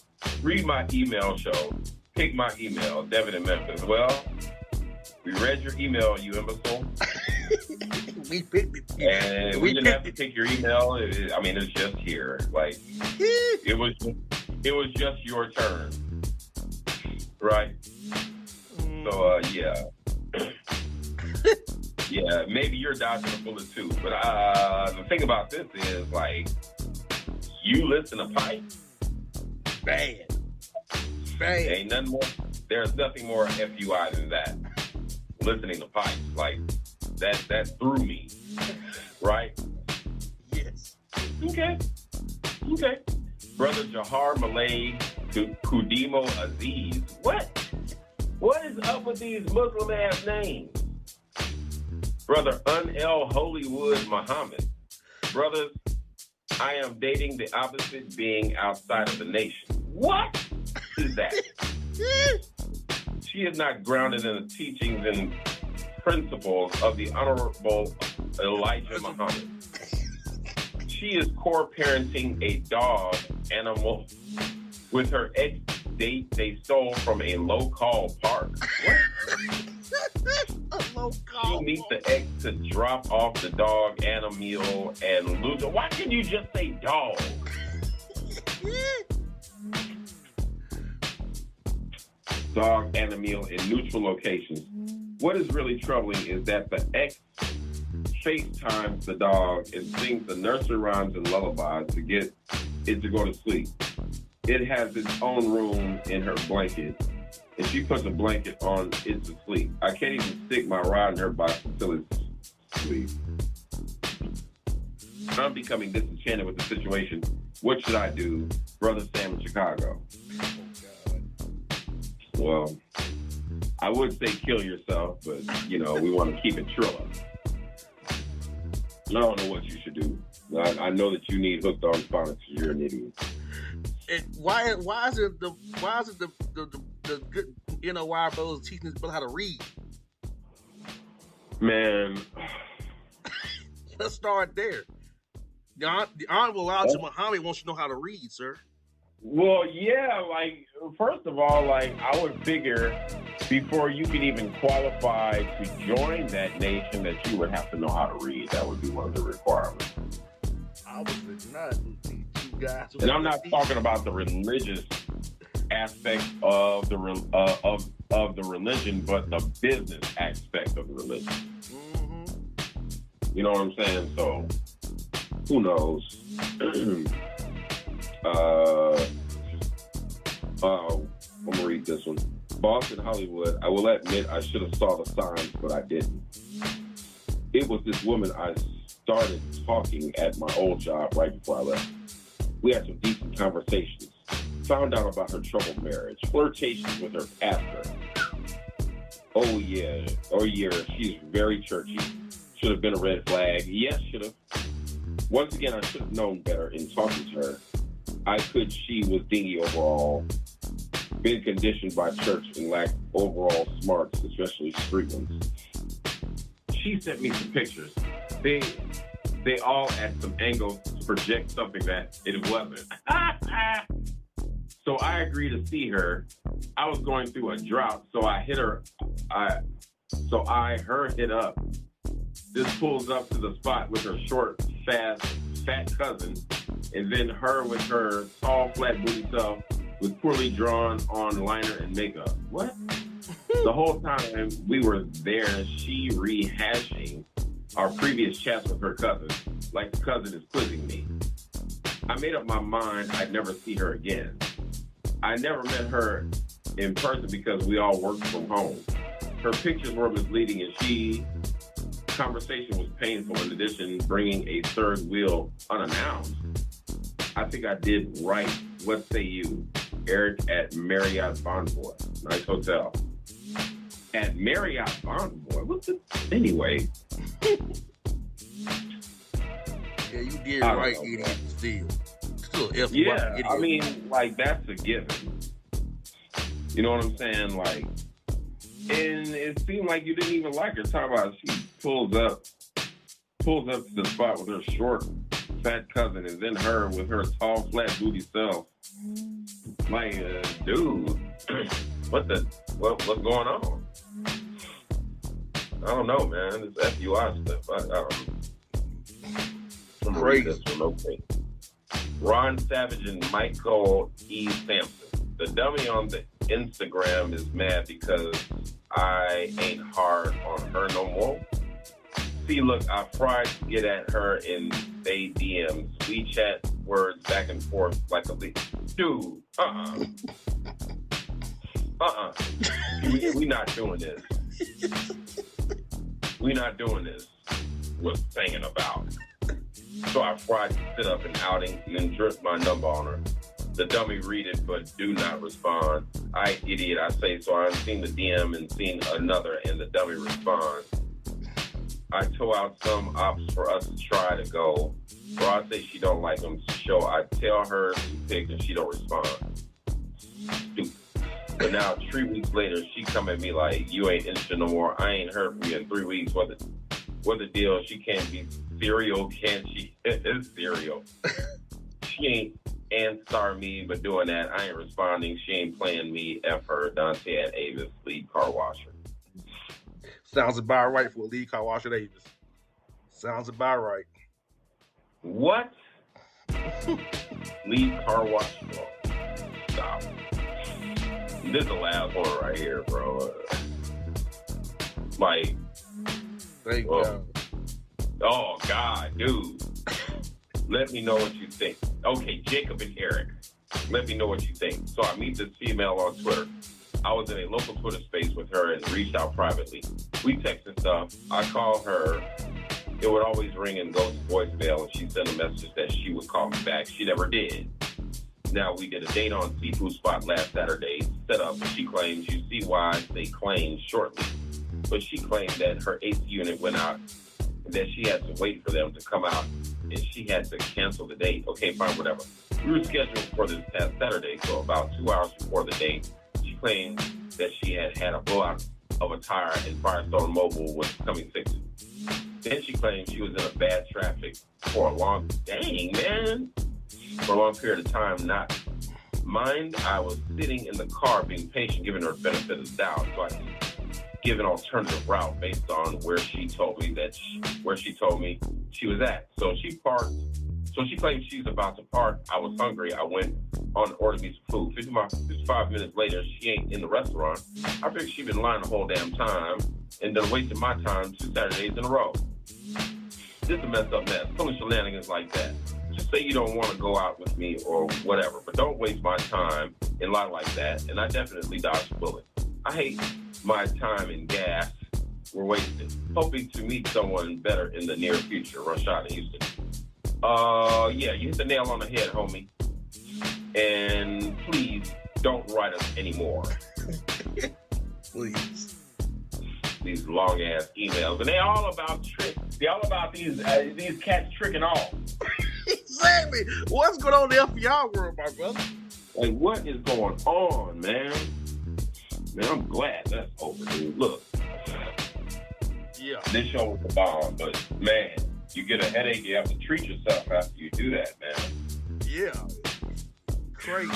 Read my email show. Pick my email, Devin in Memphis. Well, we read your email, you imbecile. We picked it. And we didn't have to pick your email. It's just here. Like, it was just your turn. Right? So, yeah. Yeah, maybe you're dodging a bullet too. But the thing about this is, like, you listen to Pipe. Bad. Ain't nothing more. There's nothing more FUI than that. Listening to Pipe. Like, that threw me, right? Yes. Okay. Brother Jahar Malay Kudimo Aziz. What is up with these Muslim ass names? Brother Un-El Hollywood Muhammad. Brothers, I am dating the opposite being outside of the nation. What is that? She is not grounded in the teachings and principles of the Honorable Elijah Muhammad. She is co-parenting a dog animal with her ex-date they stole from a low-call park. What? She needs the ex to drop off the dog animal and lose it. Why can't you just say dog? Dog animal in neutral locations. What is really troubling is that the ex FaceTimes the dog and sings the nursery rhymes and lullabies to get it to go to sleep. It has its own room in her blanket, and she puts a blanket on it to sleep. I can't even stick my rod in her box until it's asleep. I'm becoming disenchanted with the situation. What should I do? Brother Sam in Chicago. Well, I would say kill yourself, but, we want to keep it Trilla. I don't know what you should do. I know that you need hooked on phonics. You're an idiot. And why is it the good NOI brothers teaching this brother how to read? Man, let's start there. The Honorable Elijah Muhammad wants you to know how to read, sir. Well, yeah, first of all, I would figure before you can even qualify to join that nation that you would have to know how to read. That would be one of the requirements. I was not you guys. And I'm not talking about the religious aspect of the of the religion, but the business aspect of the religion. Mm-hmm. You know what I'm saying? So, who knows? I'm gonna read this one. Boston, Hollywood. I will admit I should have saw the signs, but I didn't. It was this woman I started talking at my old job right before I left. We had some decent conversations. Found out about her troubled marriage, flirtations with her pastor. Oh yeah, she's very churchy. Should have been a red flag. Yes, should have. Once again, I should have known better in talking to her. She was dingy overall, been conditioned by church and lacked overall smarts, especially street ones. She sent me some pictures. They all at some angle to project something that it wasn't. So I agreed to see her. I was going through a drought, so I hit her. Her hit up. This pulls up to the spot with her short, fat cousin, and then her with her tall, flat booty self with poorly drawn on liner and makeup. What? The whole time we were there, she rehashing our previous chats with her cousin, like the cousin is quizzing me. I made up my mind I'd never see her again. I never met her in person because we all worked from home. Her pictures were misleading and conversation was painful, in addition bringing a third wheel unannounced. I think I did right. What say you? Eric at Marriott Bonvoy. Nice hotel. At Marriott Bonvoy? Anyway. Yeah, you did right, idiot. Still FUI, yeah, idiot. I mean, that's a given. You know what I'm saying? And it seemed like you didn't even like her. Talk about she pulls up to the spot with her short, fat cousin, and then her with her tall, flat booty self. Dude, what's going on? I don't know, man. It's FUI stuff. I don't know. I'm gonna read this one, okay. Ron Savage and Michael E. Sampson. The dummy on the Instagram is mad because I ain't hard on her no more. See, look, I tried to get at her in they DMs. We chat words back and forth like a leak. Dude, we not doing this. we not doing this was singing about. So I tried to set up an outing and drip my number on her. The dummy read it, but do not respond. I idiot, I say, so I've seen the DM and seen another, and the dummy responds. I tow out some ops for us to try to go. Bro, I say she don't like them, so I tell her she picked and she don't respond. Stupid. But now 3 weeks later, she come at me like, you ain't interested no more. I ain't heard from you in 3 weeks. What the deal? She can't be serial, can she? It's serial. She ain't answer me, but doing that, I ain't responding. She ain't playing me. F her. Dante at Avis, lead car washer. Sounds about right for a lead car washer at Avis. Sounds about right. What? Lead car washer. Stop. This is the last one right here, bro. Like, Thank God. Oh, God, dude. Let me know what you think. Okay, Jacob and Eric. Let me know what you think. So I meet this female on Twitter. I was in a local Twitter space with her and reached out privately. We texted stuff. I called her. It would always ring and go to voicemail, and she sent a message that she would call me back. She never did. Now, we did a date on Seafood Spot last Saturday, set up, and she claims, you see why I say claims shortly. But she claimed that her AC unit went out, and that she had to wait for them to come out, and she had to cancel the date. Okay, fine, whatever. We were scheduled for this past Saturday, so about 2 hours before the date, she claimed that she had a blowout of a tire and Firestone Mobile was coming fixed. Then she claimed she was in a bad traffic for a long period of time. Not mind, I was sitting in the car being patient, giving her the benefit of the doubt, so I could give an alternative route based on where she told me she was at. So she parked. So she claimed she's about to park. I was hungry. I went on to order me some food. 55 minutes later, she ain't in the restaurant. I figured she'd been lying the whole damn time and done wasting my time 2 Saturdays in a row. This is a messed up mess. Pulling shenanigans like that. Just say you don't want to go out with me or whatever, but don't waste my time and lie like that. And I definitely dodged a bullet. I hate my time and gas were wasted. Hoping to meet someone better in the near future. Rashad in Houston. Yeah, you hit the nail on the head, homie. And please don't write us anymore. Please. These long ass emails, and they all about tricks. They all about these cats tricking off. Exactly. What's going on in the FUI world, my brother? Like, what is going on, man? Man, I'm glad that's over, dude. Look. Yeah. This show was a bomb, but man, you get a headache, you have to treat yourself after you do that, man. Yeah. Crazy.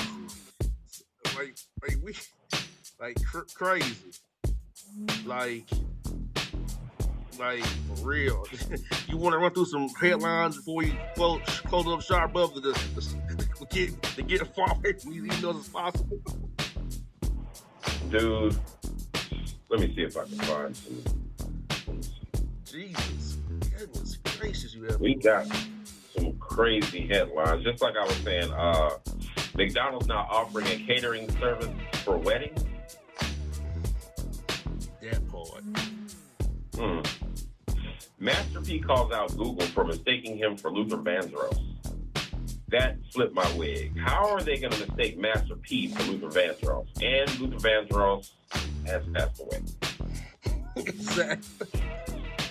Crazy. Like for real. You want to run through some headlines before you close up shop above to get far away from these emails as possible? Dude, let me see if I can find some. Jesus, goodness gracious, you have. We got some crazy headlines. Just like I was saying, McDonald's now offering a catering service for weddings. That part. Master P calls out Google for mistaking him for Luther Vandross. That flipped my wig. How are they going to mistake Master P for Luther Vandross? And Luther Vandross has passed away. Exactly.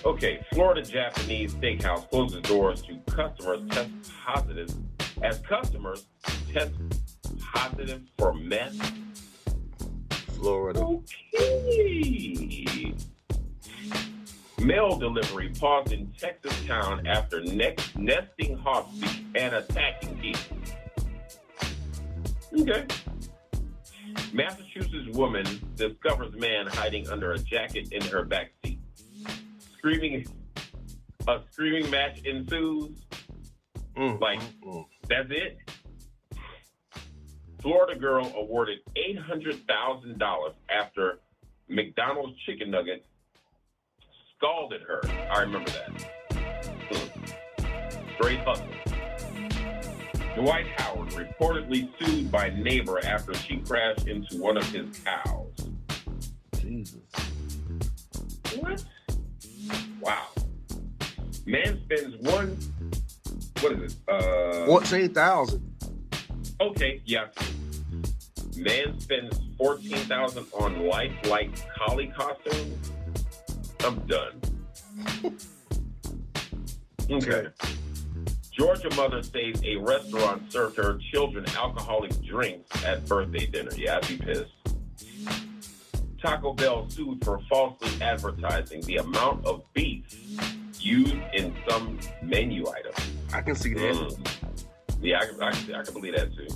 Okay, Florida Japanese steakhouse closes doors to customers test positive as customers test positive for meth. Florida. Okay. Mail delivery paused in Texas town after nesting hawks and attacking people. Okay. Massachusetts woman discovers man hiding under a jacket in her backseat. A screaming match ensues. That's it. Florida girl awarded $800,000 after McDonald's chicken nugget scalded her. I remember that. Straight hustle. Dwight Howard reportedly sued by neighbor after she crashed into one of his cows. Jesus. What? Wow. Man spends what is it? 14,000. Okay, yeah. Man spends 14,000 on lifelike collie costumes. I'm done. Okay. Georgia mother says a restaurant served her children alcoholic drinks at birthday dinner. Yeah, I'd be pissed. Taco Bell sued for falsely advertising the amount of beef used in some menu items. I can see that. Yeah, I can believe that too.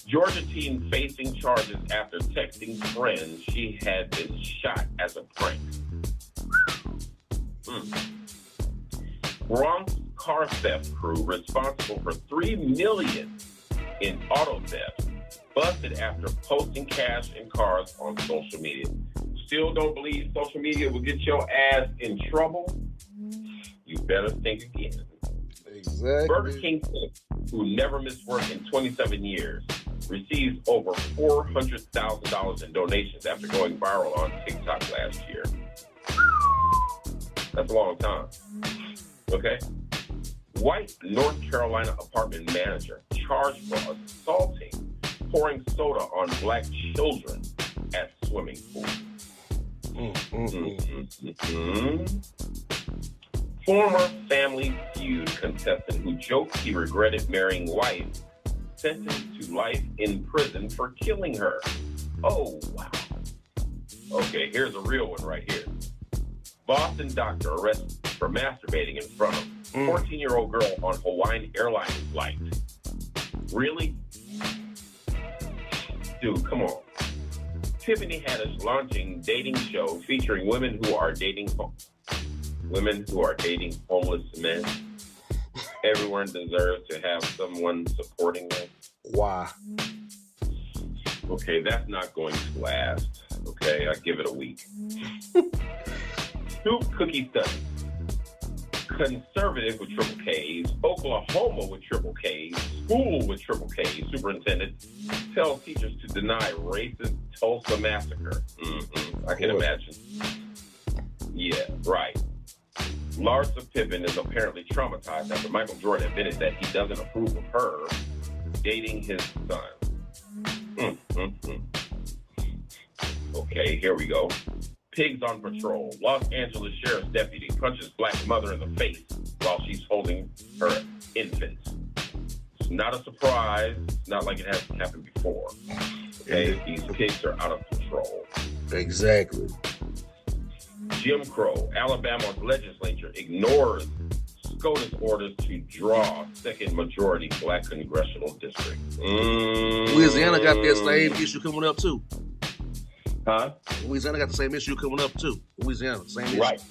Georgia teen facing charges after texting friends she had been shot as a prank. Bronx car theft crew responsible for $3 million in auto theft busted after posting cash in cars on social media. Still don't believe social media will get your ass in trouble? You better think again. Exactly. Burger King, who never missed work in 27 years, receives over $400,000 in donations after going viral on TikTok last year. That's a long time. Okay? White North Carolina apartment manager charged for assaulting, pouring soda on black children at swimming pool. Former Family Feud contestant who joked he regretted marrying wife sentenced to life in prison for killing her. Oh, wow. Okay, here's a real one right here. Boston doctor arrested for masturbating in front of 14-year-old girl on Hawaiian Airlines flight. Really? Dude, come on. Tiffany Haddish launching dating show featuring women who are dating homeless men. Everyone deserves to have someone supporting them. Why? Okay, that's not going to last. Okay, I give it a week. Scoop cookie study. Conservative with triple K's, Oklahoma with triple K's, school with triple K's, superintendent tells teachers to deny racist Tulsa massacre. I can imagine. Yeah, right. Larsa Pippen is apparently traumatized after Michael Jordan admitted that he doesn't approve of her dating his son. Okay, here we go. Pigs on patrol. Los Angeles Sheriff's deputy punches black mother in the face while she's holding her infant. It's not a surprise. It's not like it hasn't happened before. Okay, these pigs are out of control. Exactly. Jim Crow. Alabama's legislature ignores SCOTUS orders to draw second majority black congressional district. Louisiana got that same issue coming up too. Huh? Louisiana got the same issue coming up too. Louisiana, same issue. Right.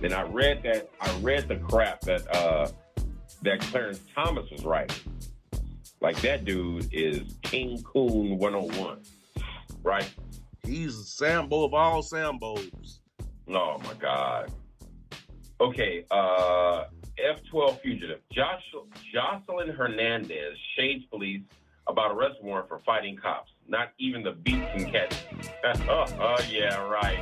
And I read the crap that Clarence Thomas was writing. Like, that dude is King Coon 101. Right? He's a Sambo of all Sambos. Oh my God. Okay, F-12 fugitive. Jocelyn Hernandez shades police about arrest warrant for fighting cops. Not even the beat can catch. Yeah, right.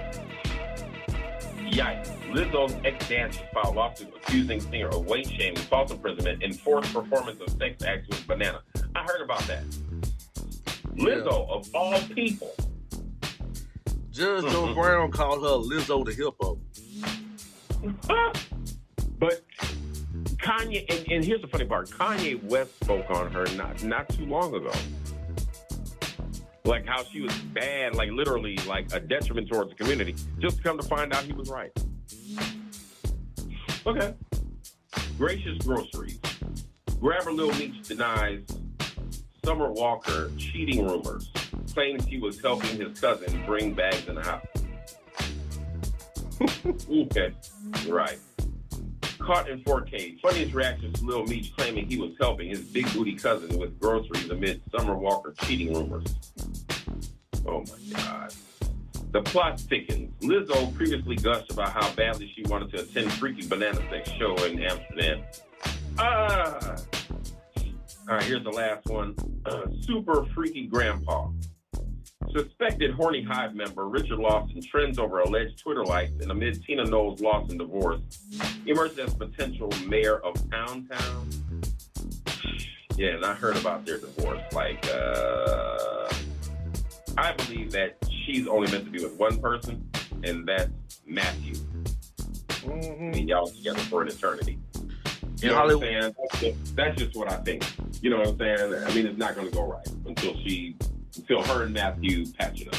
Yikes. Lizzo's ex-dancer filed lawsuit accusing singer of weight shaming, false imprisonment, and forced performance of sex acts with Banana. I heard about that. Lizzo, of all people. Judge Joe Brown called her Lizzo the hippo. But Kanye, and here's the funny part, Kanye West spoke on her not too long ago. Like how she was bad, like literally like a detriment towards the community, just to come to find out he was right. Okay. Gracious Groceries. Grabber Lil Meech denies Summer Walker cheating rumors, claims he was helping his cousin bring bags in the house. Okay, right. Caught in 4K. Funniest reactions to Lil Meech claiming he was helping his big booty cousin with groceries amid Summer Walker cheating rumors. Oh my God. The plot thickens. Lizzo previously gushed about how badly she wanted to attend Freaky Banana Sex show in Amsterdam. All right, here's the last one. Super Freaky Grandpa. Suspected horny hive member Richard Lawson trends over alleged Twitter likes, and amid Tina Knowles' Lawson divorce, emerged as potential mayor of Pound Town. Yeah, and I heard about their divorce. I believe that she's only meant to be with one person, and that's Matthew. Mm-hmm. I mean, y'all together for an eternity. You In know Hollywood, what I'm saying? That's just what I think. You know what I'm saying? I mean, it's not going to go right until her and Matthew patch it up.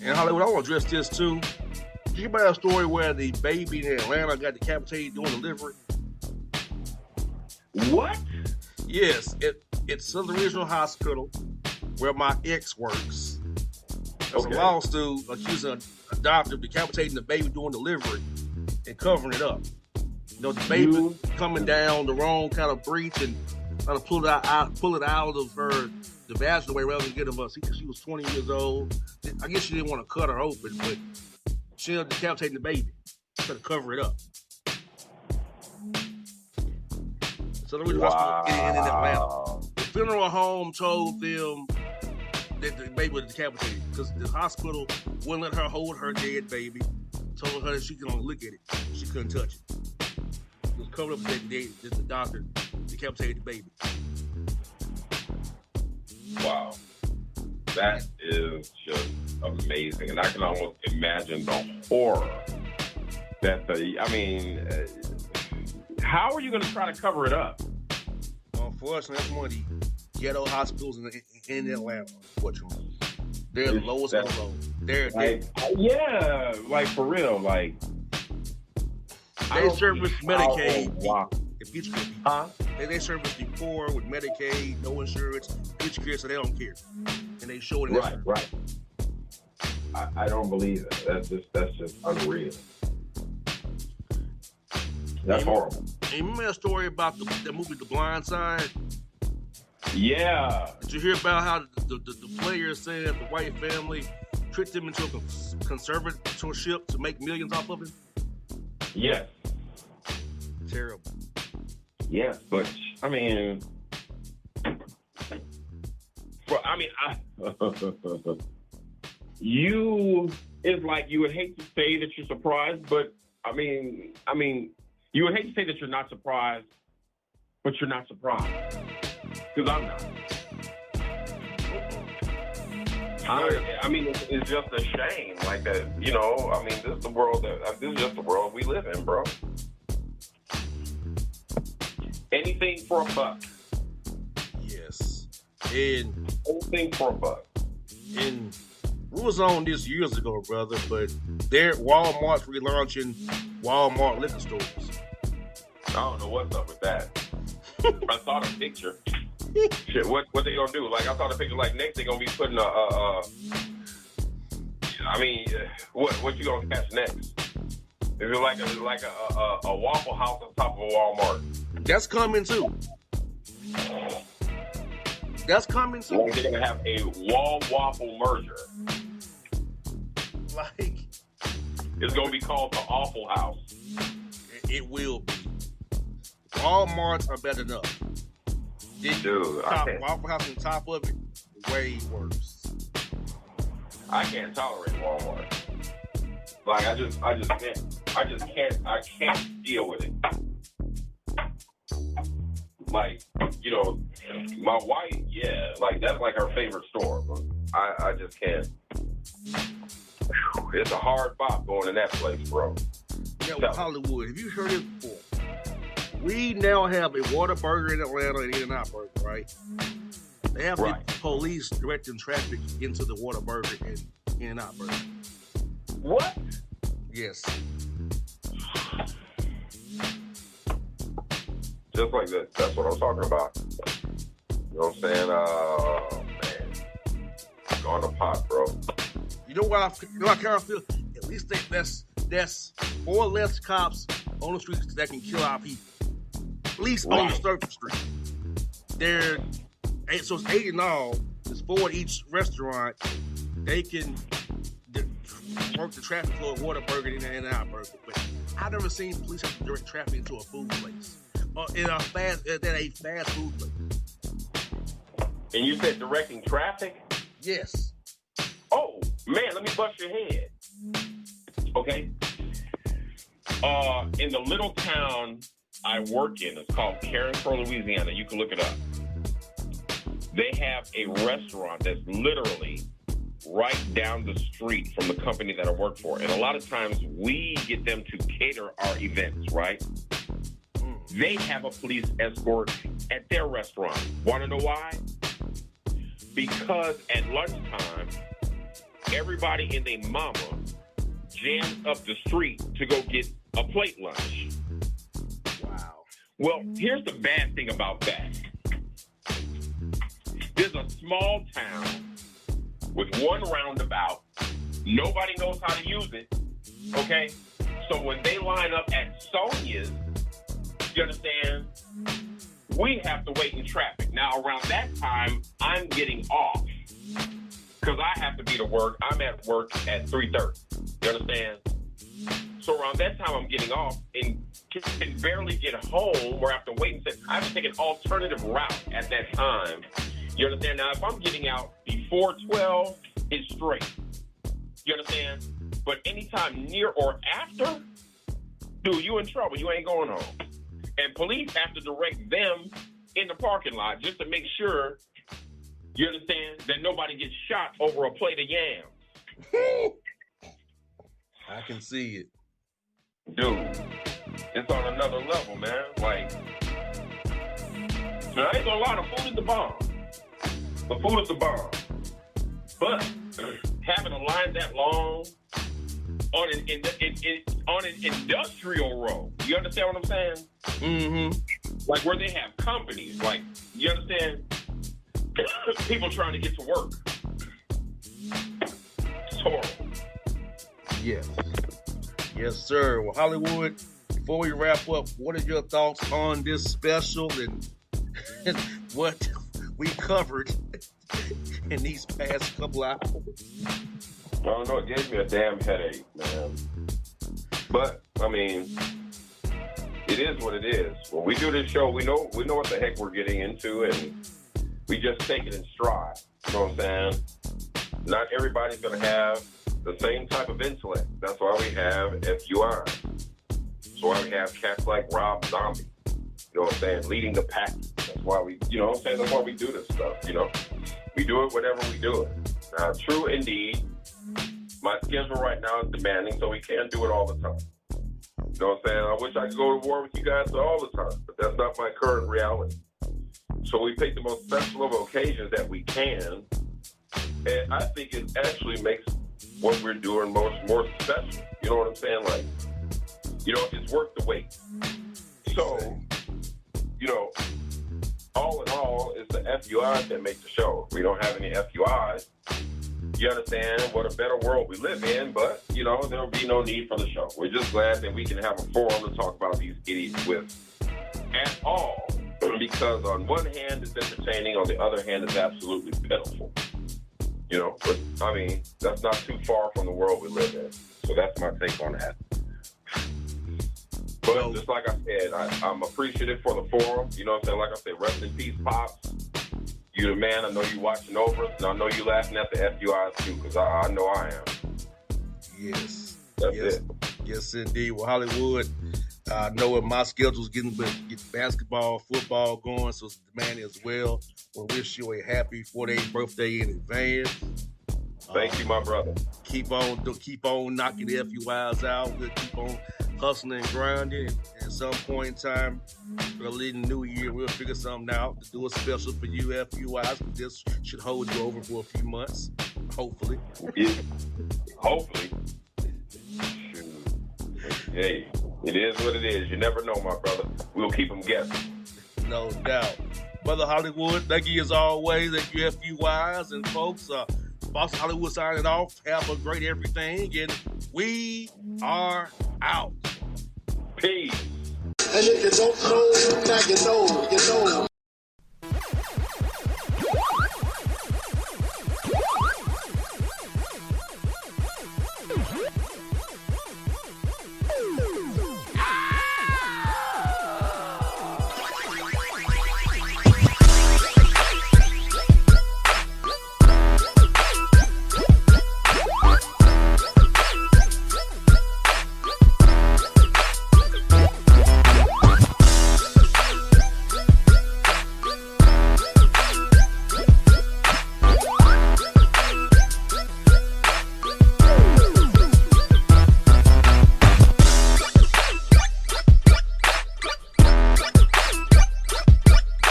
in Hollywood, I want to address this too. Did you hear about a story where the baby in Atlanta got decapitated during delivery? What? Yes, it's Southern Regional Hospital where my ex works. There's a lawsuit accusing a doctor of decapitating the baby during delivery and covering it up. You know, the baby coming down the wrong kind of breech and trying to pull it out of her the vaginal way rather than get him up. She was 20 years old. I guess she didn't want to cut her open, but she ended up decapitating the baby to cover it up. So the hospital in Atlanta. The funeral home told them that the baby was decapitated because the hospital wouldn't let her hold her dead baby. Told her that she could only look at it. She couldn't touch it. It was covered up that day that the doctor decapitated the baby. Wow. That is just amazing. And I can almost imagine the horror that how are you going to try to cover it up? Unfortunately, that's one of the ghetto hospitals in Atlanta, unfortunately. They're the lowest of the low. They're for real. Like, they service Medicaid. Huh? They service the poor with Medicaid, no insurance, pitch care, so they don't care. And they show it in Right. I don't believe it. That's just unreal. That's horrible. And you remember that story about the movie The Blind Side? Yeah. Did you hear about how the player said the white family tricked him into a conservatorship to make millions off of him? Yes. Terrible. Yes, but I mean, it's like you would hate to say that you're surprised, but I mean, you would hate to say that you're not surprised, but you're not surprised. Because I'm not. It's just a shame. Like that, this is the world this is just the world we live in, bro. Anything for a buck. Yes. And anything for a buck. And we was on this years ago, brother, but Walmart's relaunching Walmart liquor stores. I don't know what's up with that. I saw the picture. Shit, what they gonna do? Like, I saw the picture. Like, next they gonna be putting what you gonna catch next? Is it like a Waffle House on top of a Walmart? That's coming too. Like, they're gonna have a wall waffle merger. Like, it's gonna be called the Awful House. It will be. Walmarts are better enough. Dude, Waffle House on top of it, way worse. I can't tolerate Walmart. Like, I can't deal with it. Like, my wife, like, that's like her favorite store, but I just can't. It's a hard bop going in that place, bro. Yeah, Hollywood, have you heard it before? We now have a Whataburger in Atlanta and In-N-Out Burger, right? They have the police directing traffic into the Whataburger and In-N-Out Burger. What? Yes. Just like that. That's what I'm talking about. You know what I'm saying? Man. Going to pot, bro. You know what I kind of feel? At least that's 4 less cops on the streets that can kill our people. At least on the surface street. So it's 8 in all. There's 4 at each restaurant. They can work the traffic flow at Whataburger and In-N-Out Burger. But I've never seen police have to direct traffic into a food place. In a fast food place. And you said directing traffic? Yes. Man, let me bust your head. Okay? In the little town I work in, it's called Carencro, Louisiana. You can look it up. They have a restaurant that's literally right down the street from the company that I work for. And a lot of times we get them to cater our events, right? They have a police escort at their restaurant. Want to know why? Because at lunchtime, everybody and their mama jams up the street to go get a plate lunch. Wow. Well, here's the bad thing about that. There's a small town with one roundabout. Nobody knows how to use it, okay? So when they line up at Sonia's, you understand, we have to wait in traffic. Now, around that time, I'm getting off because I have to be to work. I'm at work at 3:30. You understand? So around that time, I'm getting off and can barely get home or have to wait and say, I have to take an alternative route at that time. You understand? Now, if I'm getting out before 12, it's straight. You understand? But anytime near or after, dude, you in trouble. You ain't going home. And police have to direct them in the parking lot just to make sure, you understand, that nobody gets shot over a plate of yams. I can see it. Dude, it's on another level, man. Like, now, I ain't gonna lie, the food is the bomb. The food is the bomb. But having a line that long on an industrial road, you understand what I'm saying? Mm-hmm. Like where they have companies, like, you understand? People trying to get to work. It's horrible. Yes. Yes, sir. Well, Hollywood, before we wrap up, what are your thoughts on this special and what we covered in these past couple hours? I don't know. It gave me a damn headache, man. But, I mean, it is what it is. When we do this show, we know what the heck we're getting into, and we just take it in stride. You know what I'm saying? Not everybody's going to have the same type of intellect. That's why we have FUI. That's why we have cats like Rob Zombie. You know what I'm saying? Leading the pack. That's why we, you know what I'm saying? That's why we do this stuff, you know? We do it whenever we do it. True indeed. My schedule right now is demanding, so we can't do it all the time. You know what I'm saying? I wish I could go to war with you guys all the time, but that's not my current reality. So we pick the most special of occasions that we can, and I think it actually makes what we're doing more special. You know what I'm saying? Like, you know, it's worth the wait. So, you know, all in all, it's the FUIs that make the show. We don't have any FUIs. You understand what a better world we live in, but, you know, there'll be no need for the show. We're just glad that we can have a forum to talk about these idiots with at all, because on one hand, it's entertaining, on the other hand, it's absolutely pitiful. You know, but, I mean, that's not too far from the world we live in. So that's my take on that. But just like I said, I'm appreciative for the forum. You know what I'm saying? Like I said, rest in peace, Pops. You the man. I know you watching over us, and I know you laughing at the FUIs too, because I know I am. Yes. That's it. Yes, indeed. Well, Hollywood, I know my schedule's getting basketball, football going, so it's demanding as well. We'll wish you a happy 40th birthday in advance. Thank you, my brother. Keep on knocking the FUIs out. We'll keep on hustling and grinding. At some point in time, early in the new year, we'll figure something out to do a special for you FUIs. This should hold you over for a few months, hopefully. Yeah. Hopefully. Shoot. Hey, it is what it is. You never know, my brother. We'll keep them guessing. No doubt. Brother Hollywood, thank you as always. Thank you FUIs and folks. Boss Hollywood signing off. Have a great everything, and we are out. Peace. And if you don't know, now you know, you know.